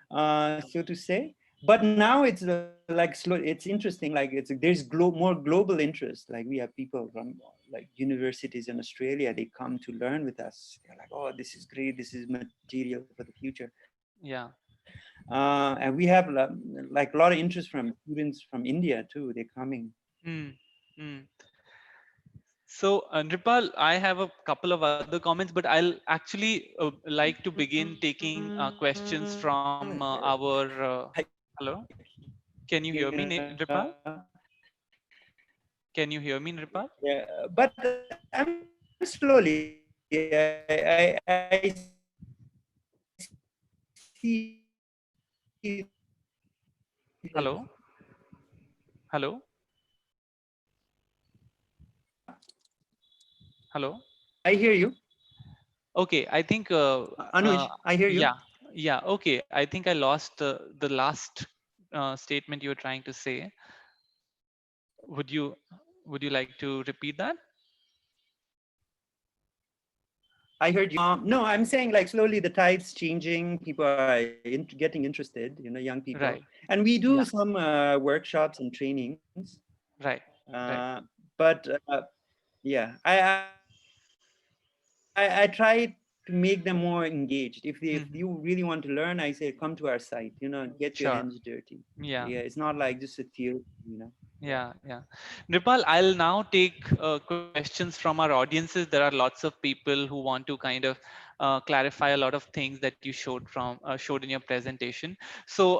so to say. But now it's like slow. It's interesting. Like there's more global interest. Like we have people from like universities in Australia. They come to learn with us. They're like, oh, this is great. This is material for the future. Yeah. And we have like a lot of interest from students from India too. They're coming. Mm, mm. So, Nripal, I have a couple of other comments, but I'll actually like to begin taking questions from our. Hello, can you hear me, Nripal? Can you hear me, Nripal? Yeah, but I'm slowly. I see you. Hello? Hello? Hello? I hear you. Okay, I think, Anuj, I hear you. yeah, yeah, okay. I think I lost the last statement you were trying to say. Would you would you like to repeat that? I heard you. No, I'm saying like slowly the tide's changing. People are getting interested, young people. Right. And we do Yeah. some workshops and trainings. Right. Right. But yeah, I try to make them more engaged. If Hmm. you really want to learn, I say come to our site. Get your Sure. hands dirty. Yeah. Yeah, it's not like just a theory. Yeah. Yeah, yeah. Nripal, I'll now take questions from our audiences. There are lots of people who want to kind of clarify a lot of things that you showed in your presentation. So,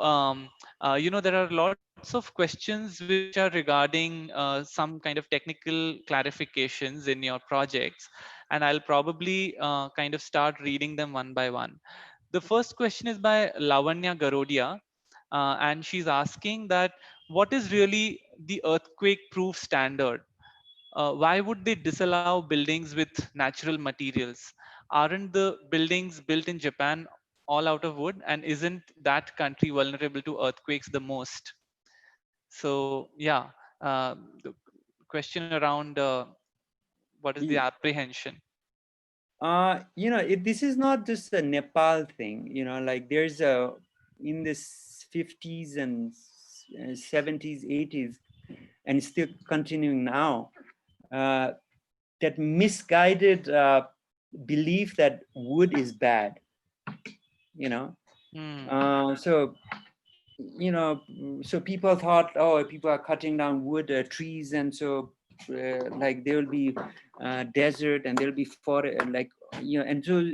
there are lots of questions which are regarding some kind of technical clarifications in your projects, and I'll probably kind of start reading them one by one. The first question is by Lavanya Garodia, and she's asking that what is really the earthquake proof standard? Why would they disallow buildings with natural materials? Aren't the buildings built in Japan all out of wood? And isn't that country vulnerable to earthquakes the most? So, yeah, the question around what is the apprehension? This is not just a Nepal thing. Like there's in this 50s and 70s, 80s, and it's still continuing now. That misguided belief that wood is bad. You know, Hmm. so so people thought, oh, people are cutting down wood trees, and so like there will be desert and there'll be forest, like and so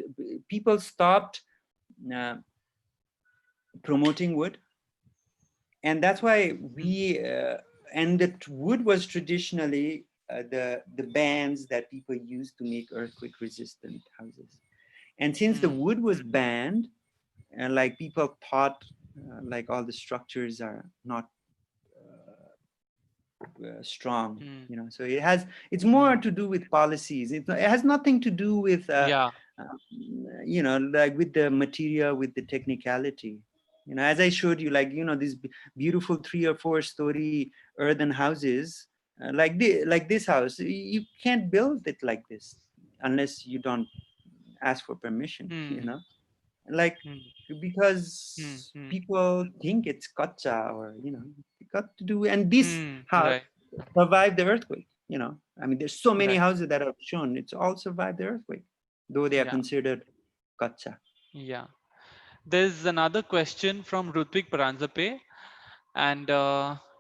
people stopped uh, promoting wood, and that's why Hmm. we and that wood was traditionally the bands that people used to make earthquake resistant houses. And since the Hmm. wood was banned, and like people thought like all the structures are not strong. Hmm. So it's Hmm. more to do with policies. It has nothing to do with Yeah. like with the material, with the technicality. As I showed you, like these beautiful 3 or 4 story earthen houses, like this house, you can't build it like this unless you don't ask for permission. Hmm. Like Hmm. Hmm. because Hmm. people think it's kacha, or it got to do. And this Hmm. house Right. survived the earthquake. I mean, there's so many Right. houses that are shown, it's all survived the earthquake, though they are Yeah. considered kacha. Yeah. There's another question from Rutvik Paranjape, and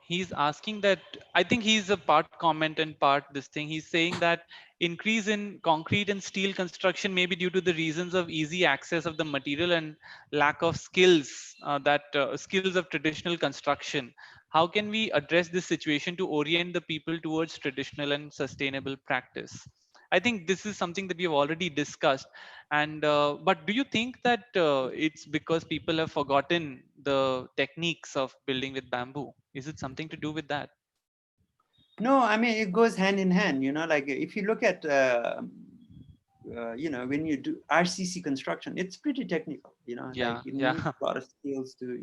he's asking that I think he's a part comment and part this thing. He's saying that increase in concrete and steel construction may be due to the reasons of easy access of the material and lack of skills that skills of traditional construction. How can we address this situation to orient the people towards traditional and sustainable practice? I think this is something that we have already discussed. And but do you think that it's because people have forgotten the techniques of building with bamboo? Is it something to do with that? No, I mean, it goes hand in hand. Like if you look at when you do RCC construction, it's pretty technical. Like Yeah, it yeah. needs a lot of skills to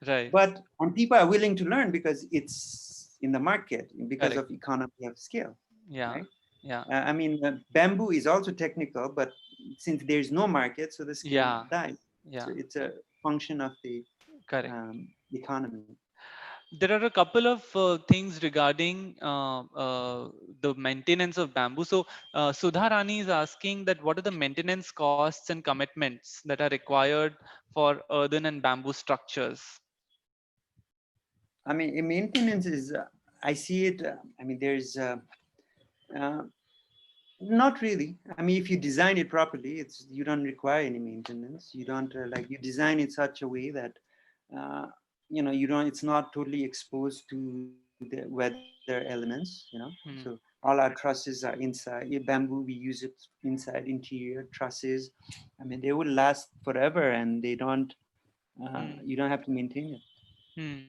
Right. but and people are willing to learn because it's in the market, because Correct. of economy of scale, Yeah. right? Yeah. I mean, bamboo is also technical, but since there's no market, so the skill Yeah. dies. So Yeah. it's a function of the Correct. economy. There are a couple of things regarding the maintenance of bamboo. So Sudha Rani is asking that what are the maintenance costs and commitments that are required for earthen and bamboo structures? I mean, maintenance is, I see it, I mean, there's uh, not really. I mean, if you design it properly, you don't require any maintenance. You don't like you design it such a way that uh, you don't. It's not totally exposed to the weather elements. So Hmm. all our trusses are inside. Bamboo, we use it inside interior trusses. I mean, they will last forever, and they don't. Hmm. You don't have to maintain it. Hmm.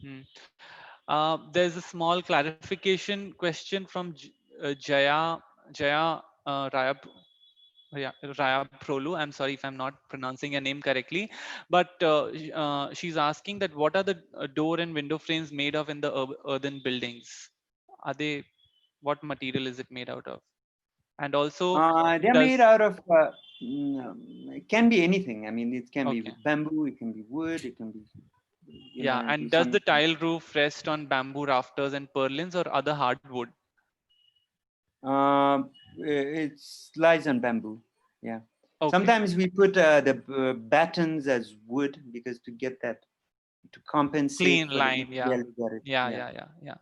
Hmm. There's a small clarification question from Jaya Raya Prolu. I'm sorry if I'm not pronouncing your name correctly, but she's asking that what are the door and window frames made of in the earthen buildings? Are they, what material is it made out of? And also, They're made does, out of, it can be anything. I mean, it can be okay, bamboo, it can be wood, it can be, yeah, to and does some the extent. tile roof rest on bamboo rafters and purlins or other hardwood? It lies on bamboo. Yeah. Okay, Sometimes we put the battens as wood because to get that, to compensate clean for the line, yeah, invalid. yeah, Yeah. yeah, yeah, yeah.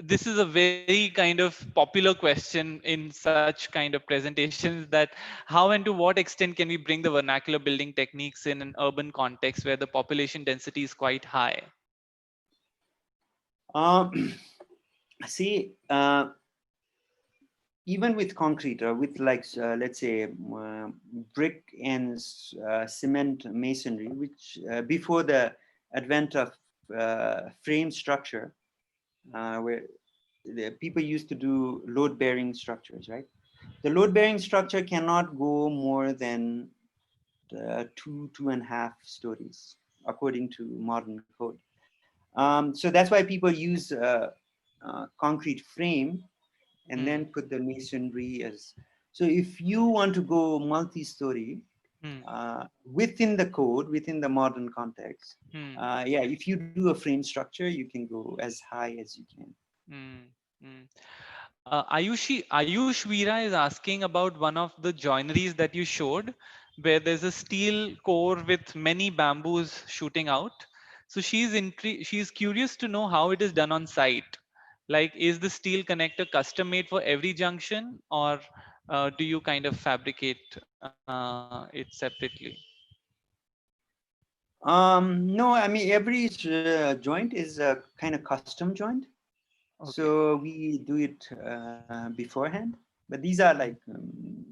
This is a very kind of popular question in such kind of presentations, that how and to what extent can we bring the vernacular building techniques in an urban context where the population density is quite high? Um, see, even with concrete or with like let's say brick and cement masonry, which before the advent of frame structure, where the people used to do load bearing structures, right? The load bearing structure cannot go more than 2.5 stories according to modern code. So that's why people use concrete frame and Hmm. then put the masonry as. So if you want to go multi-story Hmm. within the code, within the modern context, Hmm. yeah, if you do a frame structure, you can go as high as you can. Hmm. Hmm. Ayush Veera is asking about one of the joineries that you showed, where there's a steel core with many bamboos shooting out. So she's curious to know how it is done on site. Like, is the steel connector custom made for every junction, or do you kind of fabricate it separately? No, I mean every joint is a kind of custom joint. Okay. So we do it beforehand, but these are like Mm,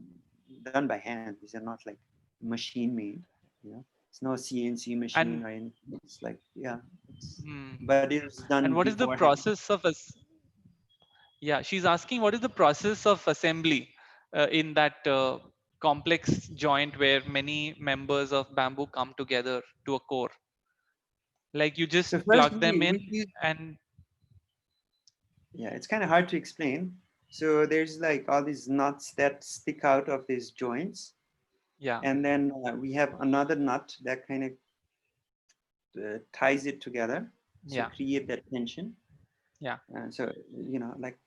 done by hand. These are not like machine made. You know, it's no CNC machine and or anything. It's like yeah, mm, but it was done and what is the beforehand. process of us? Yeah, she's asking what is the process of assembly in that complex joint where many members of bamboo come together to a core. Like, you just So first plug them we in use, and yeah, it's kind of hard to explain. So there's like all these nuts that stick out of these joints, yeah, and then we have another nut that kind of ties it together, so yeah, create that tension. yeah, So like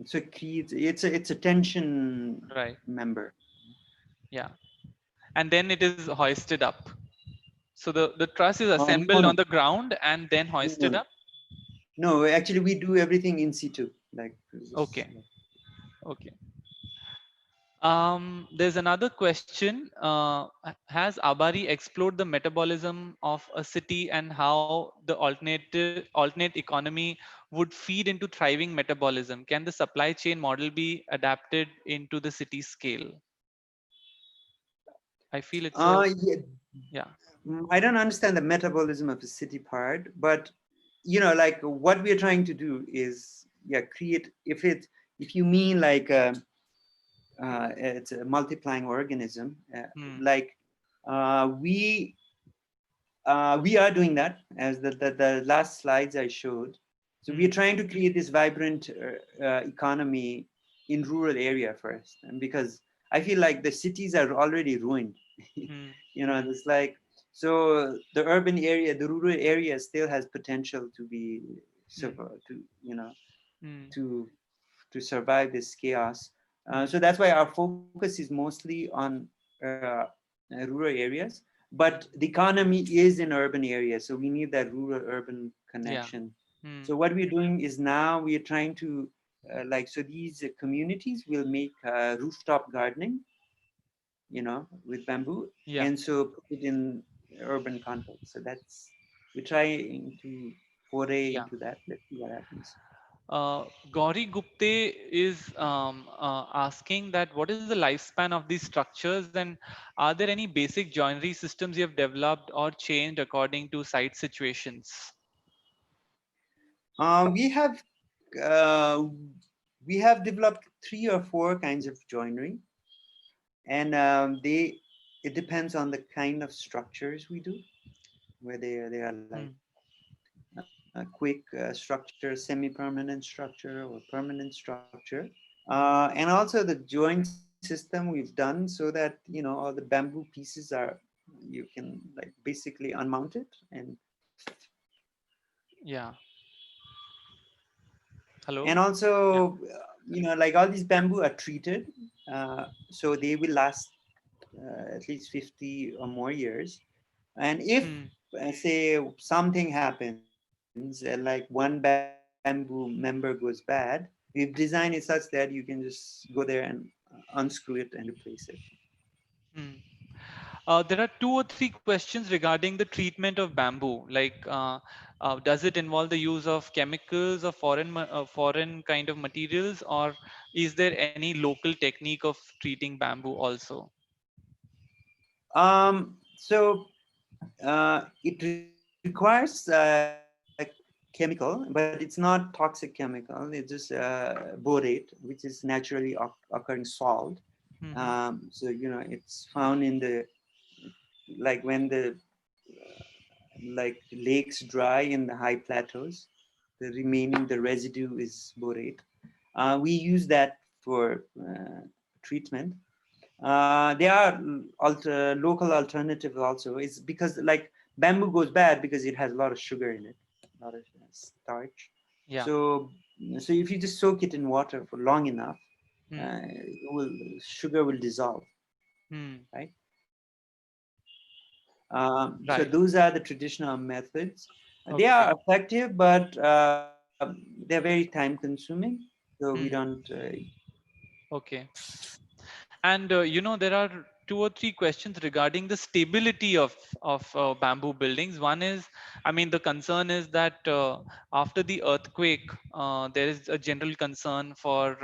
so it creates it's a tension right, member. yeah, and then it is hoisted up. So the truss is No, assembled no, on the ground and then no, hoisted no, up. no. Actually, we do everything in situ. Like this, Okay, okay. There's another question. Has Abari explored the metabolism of a city and how the alternate economy would feed into thriving metabolism? Can the supply chain model be adapted into the city scale? I feel it's a, yeah, yeah, I don't understand the metabolism of the city part, but like what we're trying to do is yeah, create. If you mean like it's a multiplying organism, hmm, like uh, we we are doing that as the last slides I showed. So we are hmm, trying to create this vibrant economy in rural area first, and because I feel like the cities are already ruined. hmm, hmm, It's like so the urban area, the rural area still has potential to be hmm, to hmm, to to survive this chaos. hmm, So that's why our focus is mostly on uh, rural areas, but the economy is in urban areas. So we need that rural urban yeah, connection. hmm, So what we're doing is now we are trying to so these communities will make rooftop gardening, with bamboo, yeah, and so put it in urban context. So that's we're trying to foray yeah. into that. Let's see what happens. Gauri Gupte is asking that what is the lifespan of these structures, and are there any basic joinery systems you have developed or changed according to site situations? We have uh, we have developed 3 or 4 kinds of joinery, and it depends on the kind of structures we do, where they are like Hmm. a quick structure, semi-permanent structure, or permanent structure. And also the joint system we've done so that, all the bamboo pieces are, you can like basically unmount it, Yeah. and Hello. Yeah. also, like all these bamboo are treated, so they will last at least 50 or more years. And if, Hmm. say, something happens, like one bamboo member goes bad, we've designed it such that you can just go there and unscrew it and replace it. Hmm. There are 2 or 3 questions regarding the treatment of bamboo. Like, does it involve the use of chemicals or foreign kind of materials, or is there any local technique of treating bamboo also? So it requires chemical, but it's not toxic chemical. It's just borate, which is naturally occurring salt. Hmm. So it's found in the, like when the like lakes dry in the high plateaus, the residue is borate. We use that for treatment. There are local alternatives also. It's because like bamboo goes bad because it has a lot of sugar in it, a lot of starch. Yeah. So, so if you just soak it in water for long enough, Hmm. sugar will dissolve, Hmm. right? So Right. those are the traditional methods. They are Okay. effective, but they're very time consuming. So we don't. Hmm. Okay. And there are 2 or 3 questions regarding the stability of bamboo buildings. One is, I mean, the concern is that after the earthquake, there is a general concern for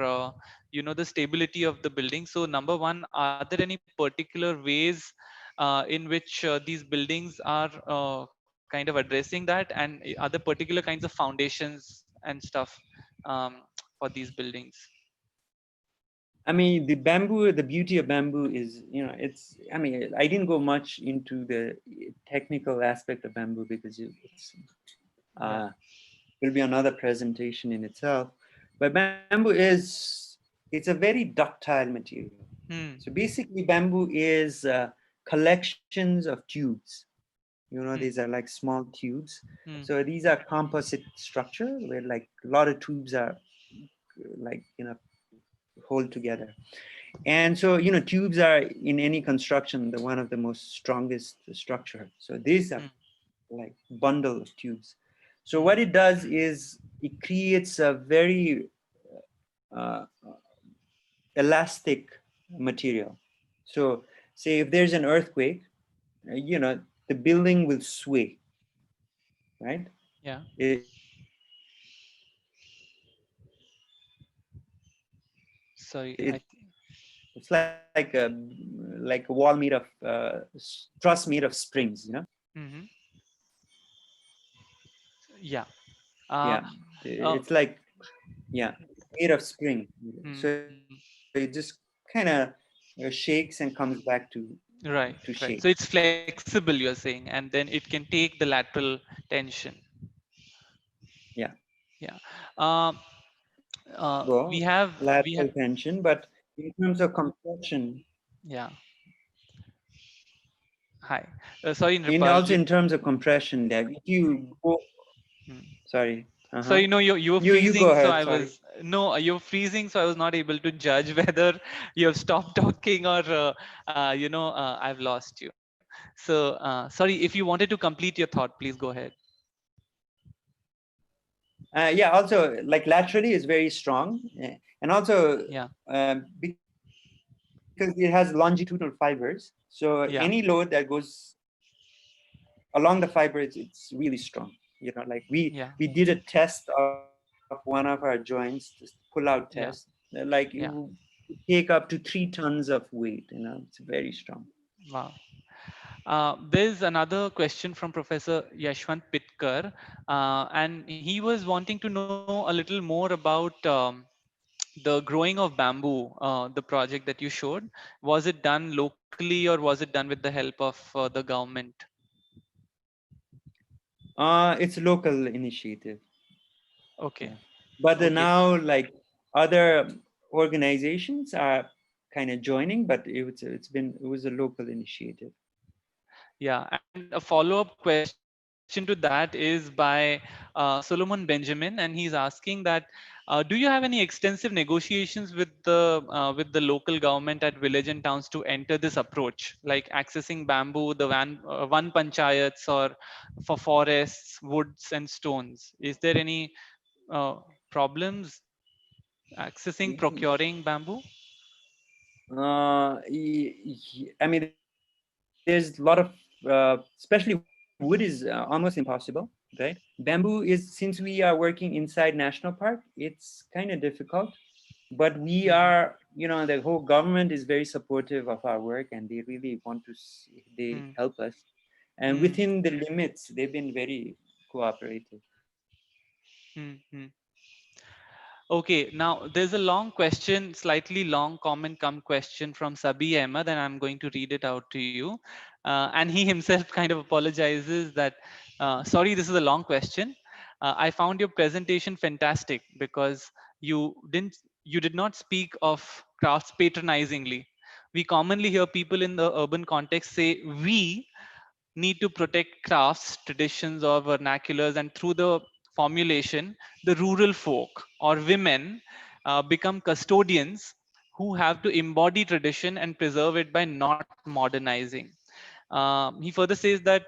the stability of the building. So, number one, are there any particular ways in which these buildings are kind of addressing that, and are there particular kinds of foundations and stuff um, for these buildings? I mean, the beauty of bamboo is, I mean, I didn't go much into the technical aspect of bamboo because it's, Yeah. uh, will be another presentation in itself. But bamboo it's a very ductile material. Hmm. So basically, bamboo is collections of tubes. Hmm. These are like small tubes. Hmm. So these are composite structure where like a lot of tubes are like, hold together. And so, tubes are in any construction the one of the most strongest structure. So these are Hmm. like bundle of tubes. So Hmm. what it does is it creates a very uh, elastic material. So say if there's an earthquake, the building will sway, right? Yeah. It's like Sorry. it's like a wall made of truss made of springs. Hmm. Yeah. Uh, Yeah, uh, it's like, yeah, made of spring. So hmm. it just kind of shakes and comes back to Right. shape. Right. So it's flexible, you're saying, and then it can take the lateral tension. Yeah, Yeah. Uh, we go have we have lateral tension, but in terms of compression, yeah. Hi. Sorry, in Nripal. also in terms of compression, that if you go, Hmm. sorry, So you were you go freezing, so ahead. I Sorry. was no, you're freezing, so I was not able to judge whether you have stopped talking or I've lost you. So sorry, if you wanted to complete your thought, please go ahead. Yeah, also like laterally is very strong, and also Yeah, because it has longitudinal fibers. So any load that yeah, goes along the fiber, it's really strong. Like we yeah, did a test of of one of our joints, this pull-out Yeah. test, like it Yeah. will take up to 3 tons of weight. It's very strong. Wow. There's another question from Professor Yashwant Pitkar, and he was wanting to know a little more about the growing of bamboo, the project that you showed. Was it done locally or was it done with the help of the government? It's a local initiative. Okay. Yeah. But Okay. now, like other organizations are kind of joining, but it was a local initiative. Yeah, and a follow-up question to that is by Solomon Benjamin, and he's asking that do you have any extensive negotiations with the local government at village and towns to enter this approach, like accessing bamboo, the one panchayats, or for forests, woods, and stones? Is there any problems accessing, procuring bamboo? I mean, there's a lot of, especially wood is almost impossible, right? Bamboo is, since we are working inside national park, it's kind of difficult. But we are, Hmm. the whole government is very supportive of our work, and they really want to, they Hmm. help us. And Hmm. within the limits, they've been very cooperative. Hmm. Hmm. Okay, now there's a long question, slightly long comment come question from Sabi Ahmed, and I'm going to read it out to you. And he himself kind of apologizes that, sorry, this is a long question. I found your presentation fantastic because you did not speak of crafts patronizingly. We commonly hear people in the urban context say we need to protect crafts, traditions, or vernaculars, and through the formulation, the rural folk or women become custodians who have to embody tradition and preserve it by not modernizing. He further says that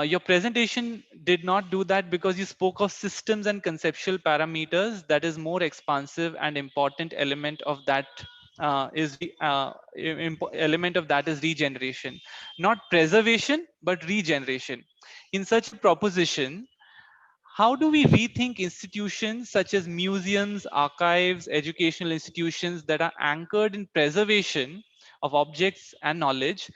your presentation did not do that because you spoke of systems and conceptual parameters. That is more expansive and important element of that element of that is regeneration, not preservation but regeneration. In such a proposition, how do we rethink institutions such as museums, archives, educational institutions that are anchored in preservation of objects and knowledge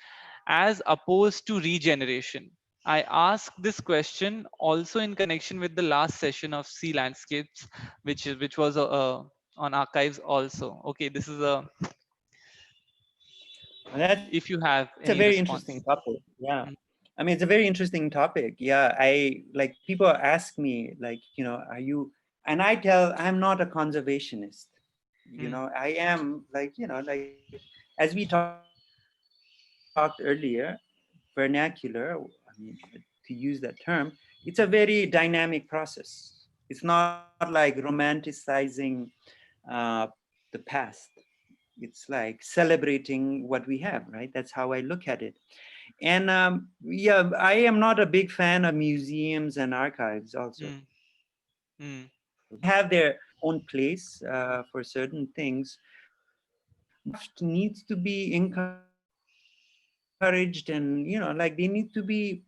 as opposed to regeneration? I ask this question also in connection with the last session of Sea Landscapes, which was on archives also. Okay, this is a, And if that's you a have very any interesting response. topic. Yeah. Mm, I mean, it's a very interesting topic. Yeah. I like people ask me, like, are you, and I tell I'm not a conservationist. mm, I am like, like as we talked earlier, vernacular, I mean, to use that term, it's a very dynamic process. It's not like romanticizing uh, the past. It's like celebrating what we have, right? That's how I look at it. And yeah, I am not a big fan of museums and archives also. mm, mm, They have their own place for certain things, but craft needs to be encouraged, and like they need to be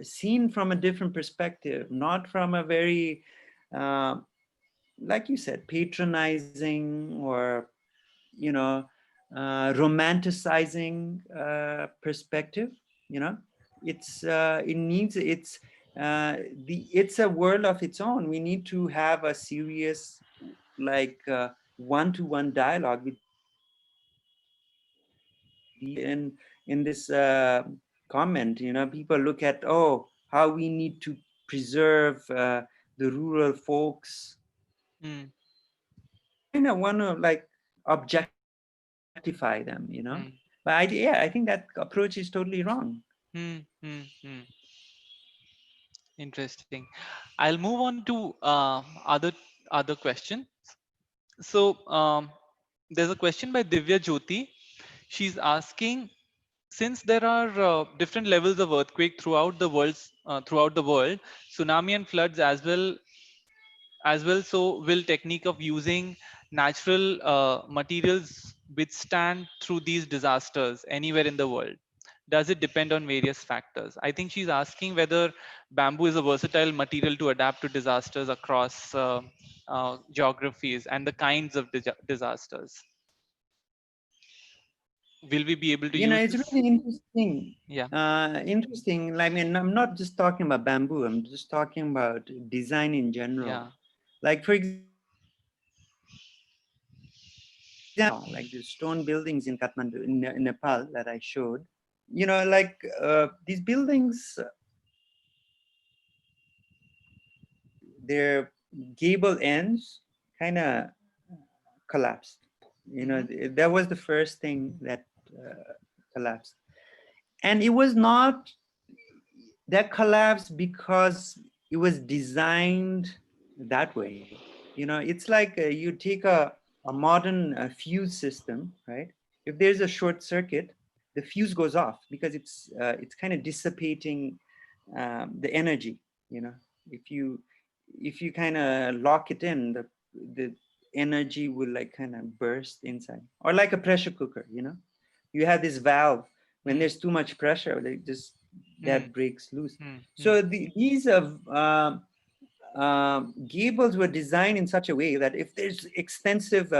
seen from a different perspective, not from a very uh, like you said, patronizing or you know romanticizing perspective. you know it needs uh, it's a world of its own. We need to have a serious, like one-to-one dialogue with these people. In this comment, people look at, oh, how we need to preserve the rural folks, mm, and they kind of want to like objectify them. But mm, yeah, I think that approach is totally wrong. mm, mm, mm. Interesting. I'll move on to other question. So there's a question by Divya Jyoti. She's asking, since there are different levels of earthquake throughout the world, tsunami and floods as well. So will technique of using natural materials withstand through these disasters anywhere in the world? does it depend on various factors? I think she's asking whether bamboo is a versatile material to adapt to disasters across geographies and the kinds of disasters. Will we be able to use It's this? really interesting. Yeah. Interesting. I mean, I'm not just talking about bamboo. I'm just talking about design in general. Yeah. Like, for example, like the stone buildings in Kathmandu, in Nepal that I showed. Like these buildings, their gable ends kind of collapsed. That was the first thing that collapsed. And it was not that collapsed because it was designed that way. It's like you take a modern fuse system, right? If there's a short circuit, the fuse goes off because it's kind of dissipating the energy. You know, if you kind of lock it in, the energy will like kind of burst inside, or like a pressure cooker. You have this valve when there's too much pressure, that breaks loose. So these gables were designed in such a way that if there's extensive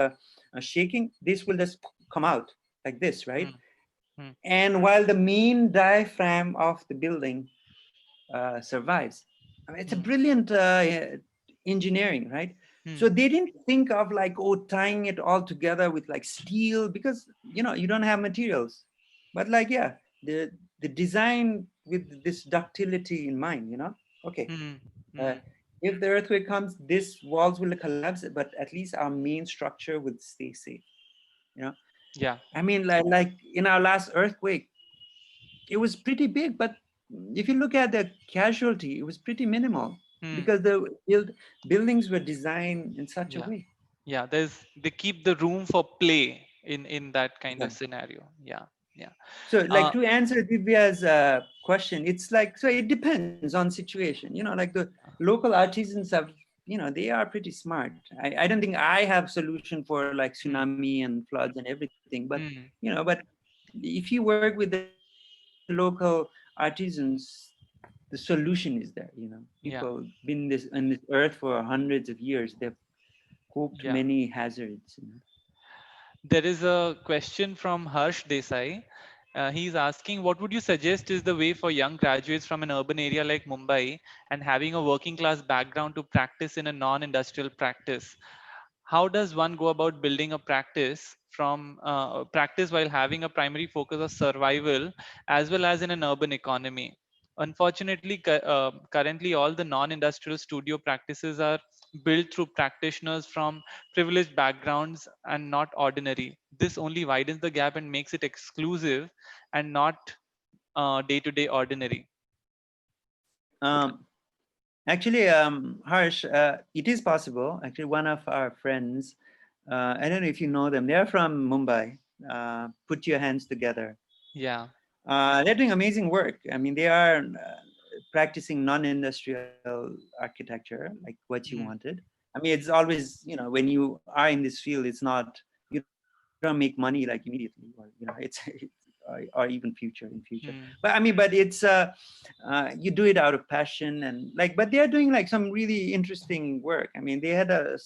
shaking, this will just come out like this, right? And while the main diaphragm of the building survives. I mean, it's a brilliant engineering, right? So they didn't think of like, tying it all together with like steel, because you don't have materials. But like, yeah, the design with this ductility in mind, okay. If the earthquake comes, this walls will collapse, but at least our main structure would stay safe. Yeah. I mean, like in our last earthquake, it was pretty big, but if you look at the casualty, it was pretty minimal because the buildings were designed in such a Yeah. way. Yeah. They keep the room for play in that kind of Yeah. scenario. Yeah. Yeah. So, Uh, like, to answer Divya's question, it's like, so it depends on situation. Like the local artisans have, they are pretty smart. I don't think I have solution for like tsunami and floods and everything, but if you work with the local artisans, the solution is there. People yeah. been in this earth for hundreds of years. They've coped many Yeah. hazards. There is a question from Harsh Desai. He's asking, what would you suggest is the way for young graduates from an urban area like Mumbai and having a working class background to practice in a non-industrial practice? How does one go about building a practice while having a primary focus of survival as well as in an urban economy? Unfortunately, currently all the non-industrial studio practices are built through practitioners from privileged backgrounds and not ordinary. This only widens the gap and makes it exclusive and not day-to-day ordinary. Um, Actually, Harsh, it is possible. Actually, one of our friends, I don't know if you know them, they're from Mumbai. Put your hands together. Yeah. They're doing amazing work. I mean, they are practicing non-industrial architecture, like what you Mm. wanted. I mean, it's always, when you are in this field, it's not, you don't make money like immediately, or, or even in future. Mm. But it's, you do it out of passion and like, but they're doing like some really interesting work. I mean, they had a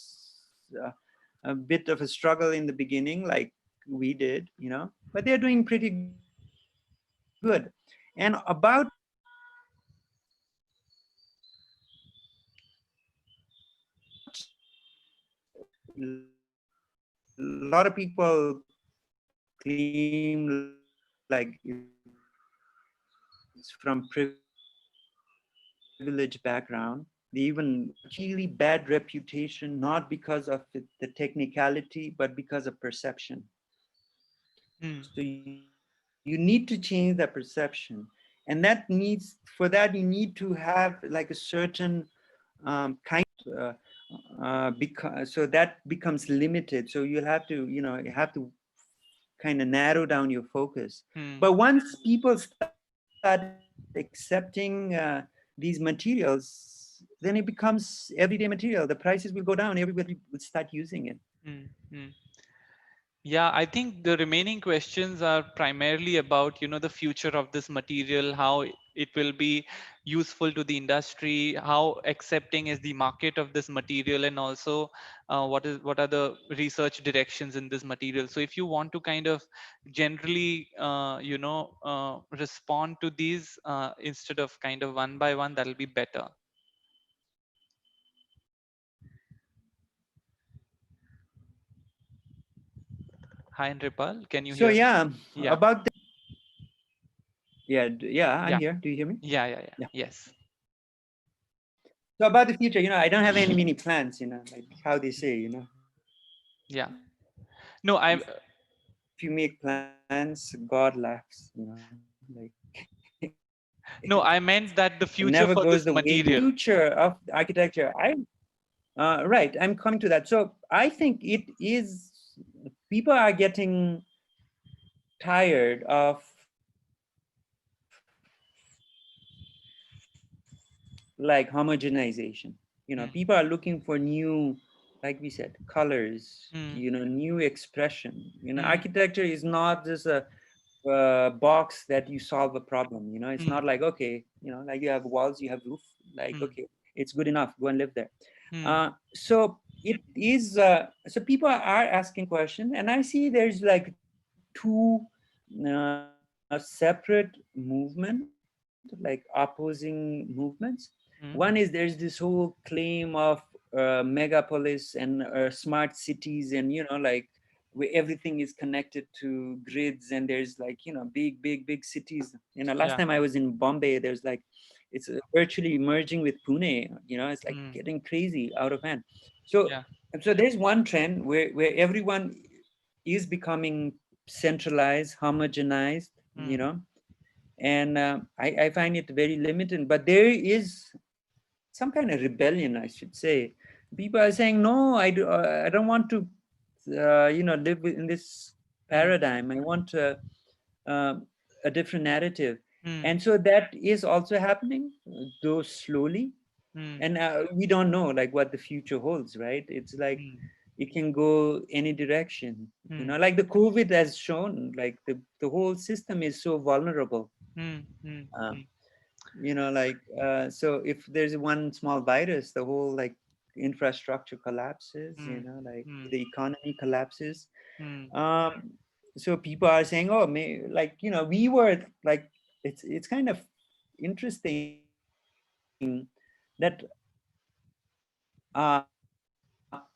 bit of a struggle in the beginning, like we did, but they're doing pretty good. And about a lot of people claim like it's from privileged background. They even really bad reputation, not because of the technicality, but because of perception. Mm. So you need to change that perception, and for that you need to have like a certain kind because so that becomes limited. So you'll have to you have to kind of narrow down your focus. Mm. But once people start accepting these materials, then it becomes everyday material. The prices will go down. Everybody will start using it. Mm. Mm. Yeah, I think the remaining questions are primarily about, the future of this material, how it will be useful to the industry, how accepting is the market of this material, and also what are the research directions in this material. So if you want to kind of generally, respond to these instead of kind of one by one, that'll be better. Hi, Nripal, can you So hear me? yeah, Yeah, about the, yeah, I'm yeah, here. Do you hear me? yeah. Yeah. Yes, So about the future, I don't have any many plans, like how they say, yeah. No, I if you make plans, God laughs, like no, I meant it that the never future goes for the way this you material. future of architecture. Right, I'm coming to that. So I think it is, people are getting tired of like homogenization. Mm, People are looking for new, like we said, colors, mm, new expression. mm, Architecture is not just a box that you solve a problem. It's mm, not like, okay, like you have walls, you have roof, like, mm, okay, it's good enough, go and live there. mm, So it is, so people are asking questions, and I see there's like two separate movement, like opposing movements. mm, One is there's this whole claim of megapolis and smart cities, and like where everything is connected to grids, and there's like big cities. Last yeah. time I was in Bombay, there's like it's virtually merging with Pune. It's like Mm, getting crazy out of hand. So yeah. there's one trend where everyone is becoming centralized, homogenized, Mm, and I find it very limited. But there is some kind of rebellion, I should say. People are saying, no, I don't want to, live in this mm, paradigm. I want a different narrative. mm, And so that is also happening, though slowly. mm, And we don't know like what the future holds, right? It's like mm, it can go any direction. mm, Like the COVID has shown, like the whole system is so vulnerable. mm, mm, uh, mm, like so if there's one small virus, the whole like infrastructure collapses, mm, like mm, the economy collapses. mm, um so people are saying, oh, like we were like, it's kind of interesting that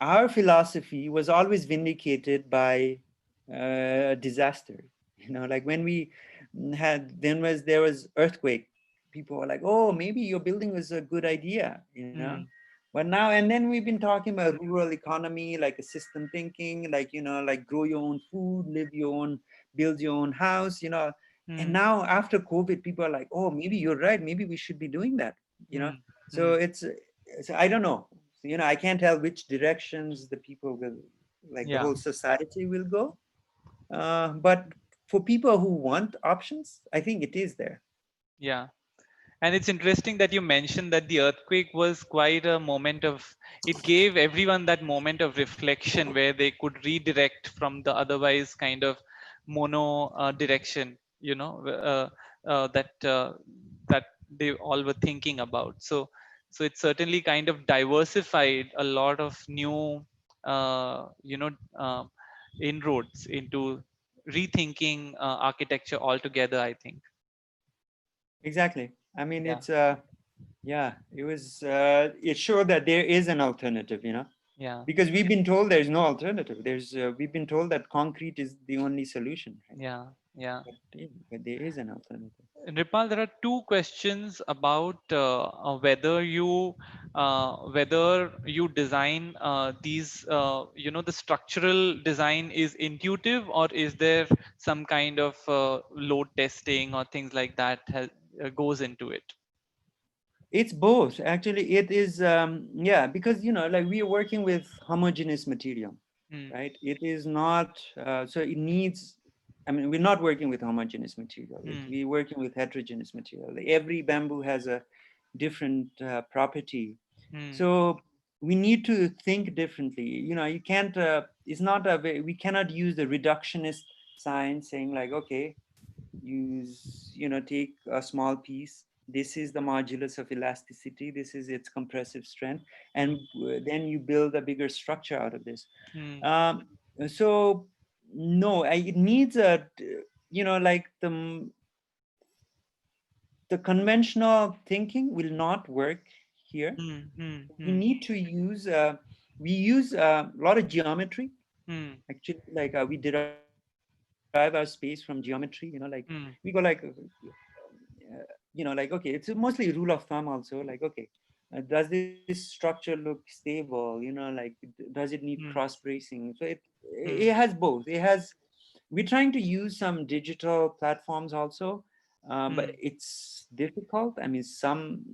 our philosophy was always vindicated by disaster. Like when we had, there was earthquake, people were like, oh, maybe your building was a good idea. mm, But now, and then we've been talking about rural economy, like a system thinking, like like grow your own food, live your own, build your own house. And mm, now after COVID, people are like, oh, maybe you're right, maybe we should be doing that. you know mm, so mm. it's I don't know. I can't tell which directions the people will, like the Yeah, whole society will go. But for people who want options, I think it is there. yeah. And it's interesting that you mentioned that the earthquake was quite a moment of, it gave everyone that moment of reflection where they could redirect from the otherwise kind of mono direction, that they all were thinking about. So it certainly kind of diversified a lot of new, uh, you know, uh, inroads into rethinking architecture altogether, I think. Exactly. I mean, Yeah, it's yeah, it was it showed that there is an alternative, yeah, because we've been told there's no alternative. We've been told that concrete is the only solution, right? yeah, yeah. But there is an alternative. Nripal, there are two questions about whether you design these, the structural design is intuitive, or is there some kind of load testing or things like that goes into it. It's both. Actually, it is, yeah, because, like we are working with homogeneous material, Mm, right? It is not, so it needs, I mean, we're not working with homogeneous material. mm, We're working with heterogeneous material. Every bamboo has a different property. mm, So we need to think differently. You know, you can't, it's not a way, we cannot use the reductionist sign saying like, okay, use, you know, take a small piece. This is the modulus of elasticity. This is its compressive strength. And then you build a bigger structure out of this. Hmm. So no, it needs a, you know, like the conventional thinking will not work here. Hmm. Hmm. We Hmm. need to use, we use a lot of geometry. Hmm. Actually, like we derive our space from geometry, you know, like we go like, Hmm. you know, like, okay, it's mostly rule of thumb also, like, okay, does this structure look stable, you know, like, does it need Hmm. cross bracing? So it Hmm. has both. It has, we're trying to use some digital platforms also, but Hmm. it's difficult. I mean, some,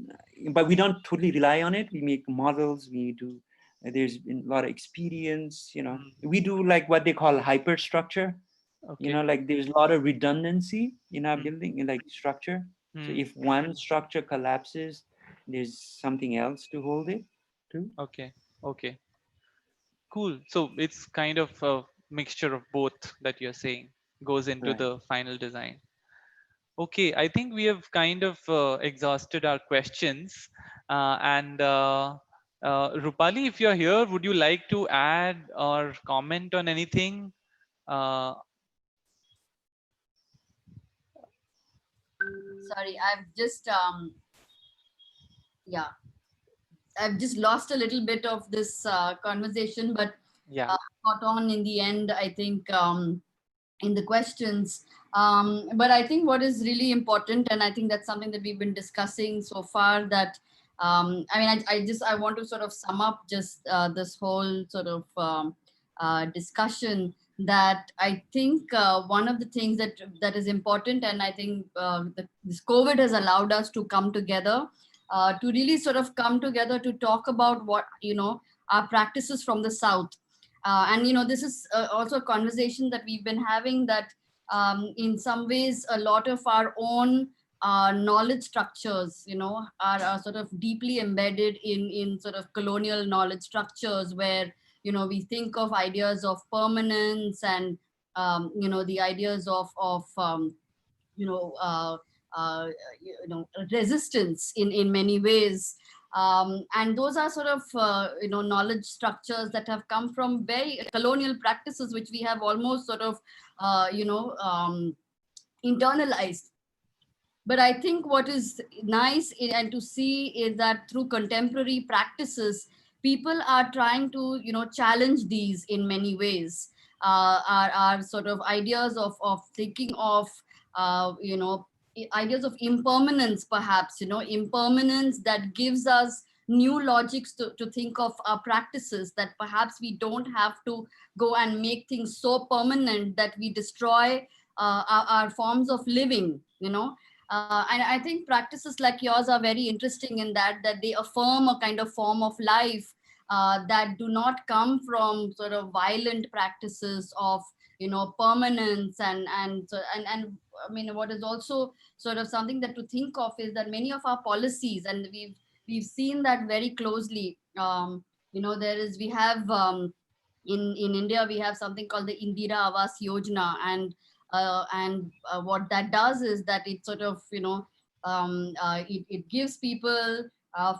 but we don't totally rely on it. We make models, we do, there's been a lot of experience, you know, Hmm. we do like what they call hyperstructure, you Okay. know, like there's a lot of redundancy in our Hmm. building, in like structure. So Hmm. if one structure collapses, there's something else to hold it to. Okay. Okay. Cool. So it's kind of a mixture of both that you're saying goes into Right. the final design. Okay, I think we have kind of exhausted our questions. Rupali, if you're here, would you like to add or comment on anything? Uh, Sorry, yeah, I've just lost a little bit of this conversation, but yeah. got on in the end, I think, in the questions. But I think what is really important, and I think that's something that we've been discussing so far, that I mean, I want to sort of sum up just this whole sort of discussion, that I think one of the things that is important, and I think this COVID has allowed us to come together, to really sort of come together to talk about what, our practices from the South. And this is also a conversation that we've been having, that in some ways a lot of our own knowledge structures, are sort of deeply embedded in sort of colonial knowledge structures, where we think of ideas of permanence, and the ideas of you know uh, uh, resistance in many ways. And those are sort of knowledge structures that have come from very colonial practices, which we have almost sort of internalized. But I think what is nice and to see is that through contemporary practices, people are trying to challenge these in many ways. Our sort of ideas of thinking of ideas of impermanence, perhaps, impermanence that gives us new logics to think of our practices, that perhaps we don't have to go and make things so permanent that we destroy our forms of living. And I think practices like yours are very interesting in that they affirm a kind of form of life that do not come from sort of violent practices of permanence. And I mean, what is also sort of something that to think of is that many of our policies, and we've seen that very closely. We have in India, we have something called the Indira Awas Yojana, and what that does is that it sort of it gives people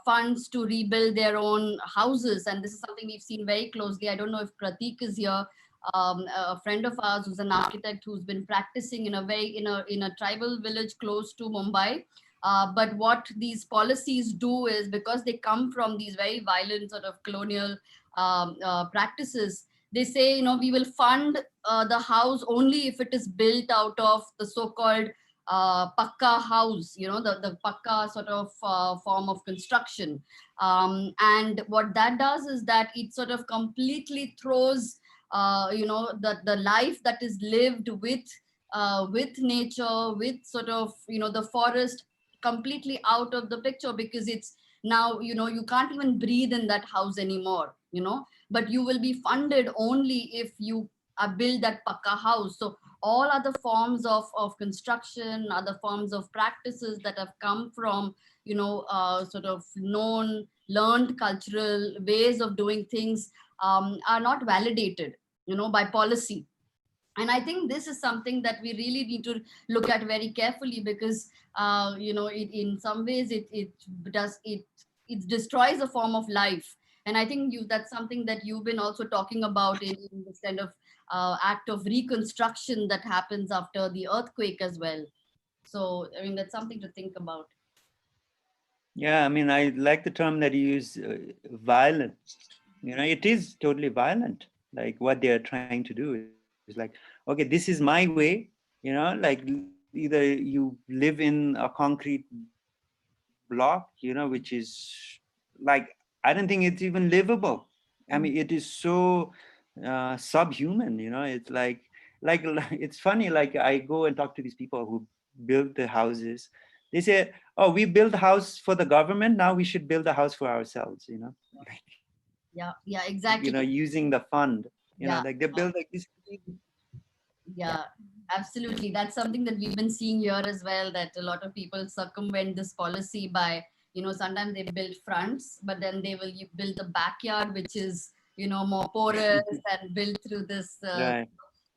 funds to rebuild their own houses. And this is something we've seen very closely. I don't know if Pratik is here, a friend of ours who's an architect who's been practicing in a tribal village close to Mumbai. But what these policies do is, because they come from these very violent sort of colonial practices, they say, we will fund the house only if it is built out of the so-called pakka house, the pakka sort of form of construction. And what that does is that it sort of completely throws, the life that is lived with nature, with sort of, the forest, completely out of the picture, because it's now, you can't even breathe in that house anymore, but you will be funded only if you build that pakka house. So all other forms of construction, other forms of practices that have come from, sort of learned cultural ways of doing things are not validated, by policy. And I think this is something that we really need to look at very carefully, because in some ways it destroys a form of life. And I think that's something that you've been also talking about in this kind of act of reconstruction that happens after the earthquake as well. So I mean, that's something to think about. Yeah, I mean, I like the term that you use, violent. It is totally violent. Like what they are trying to do is like, okay, this is my way. Like either you live in a concrete block, which is like, I don't think it's even livable. I mean, it is so subhuman. It's like it's funny. Like I go and talk to these people who build the houses. They say, "Oh, we build a house for the government. Now we should build a house for ourselves." Yeah, exactly. Using the fund. Yeah. Like they build like this. Yeah, absolutely. That's something that we've been seeing here as well, that a lot of people circumvent this policy by, sometimes they build fronts, but then they will build the backyard, which is, more porous and built through this Right.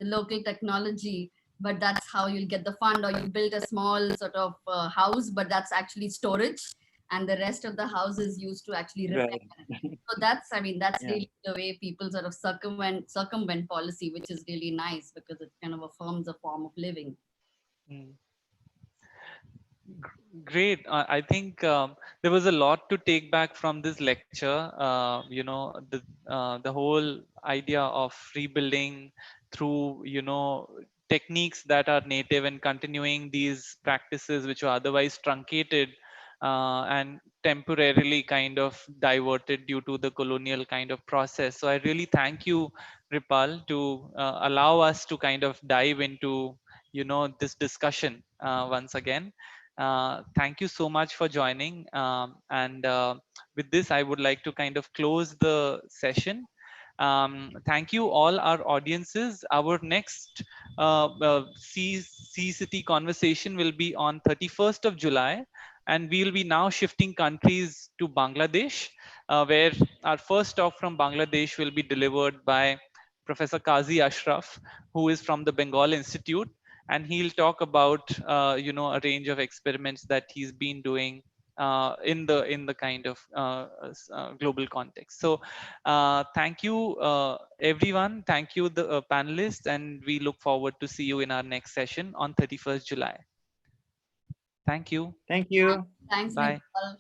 the local technology. But that's how you'll get the fund, or you build a small sort of house, but that's actually storage. And the rest of the house is used to actually repair. Right. So that's, I mean, that's Yeah. really the way people sort of circumvent policy, which is really nice because it kind of affirms a form of living. Mm. Great. I think there was a lot to take back from this lecture. The whole idea of rebuilding through techniques that are native and continuing these practices which are otherwise truncated and temporarily kind of diverted due to the colonial kind of process. So I really thank you, Ripal, to allow us to kind of dive into this discussion once again. Thank you so much for joining. And with this, I would like to kind of close the session. Thank you all our audiences. Our next C City conversation will be on 31st of July. And we'll be now shifting countries to Bangladesh, where our first talk from Bangladesh will be delivered by Professor Qazi Ashraf, who is from the Bengal Institute, and he'll talk about a range of experiments that he's been doing in the kind of global context. So thank you everyone, thank you the panelists, and we look forward to see you in our next session on 31st July. Thank you. Thank you. Thanks, Bye. Nepal.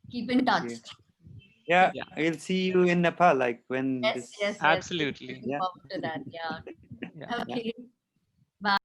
Keep in touch. Thank you. Yeah, Yeah, I'll see you in Nepal, like when Yes, this. yes, yes. absolutely. Looking Yeah. forward to that. Yeah. Yeah. Yeah. Okay.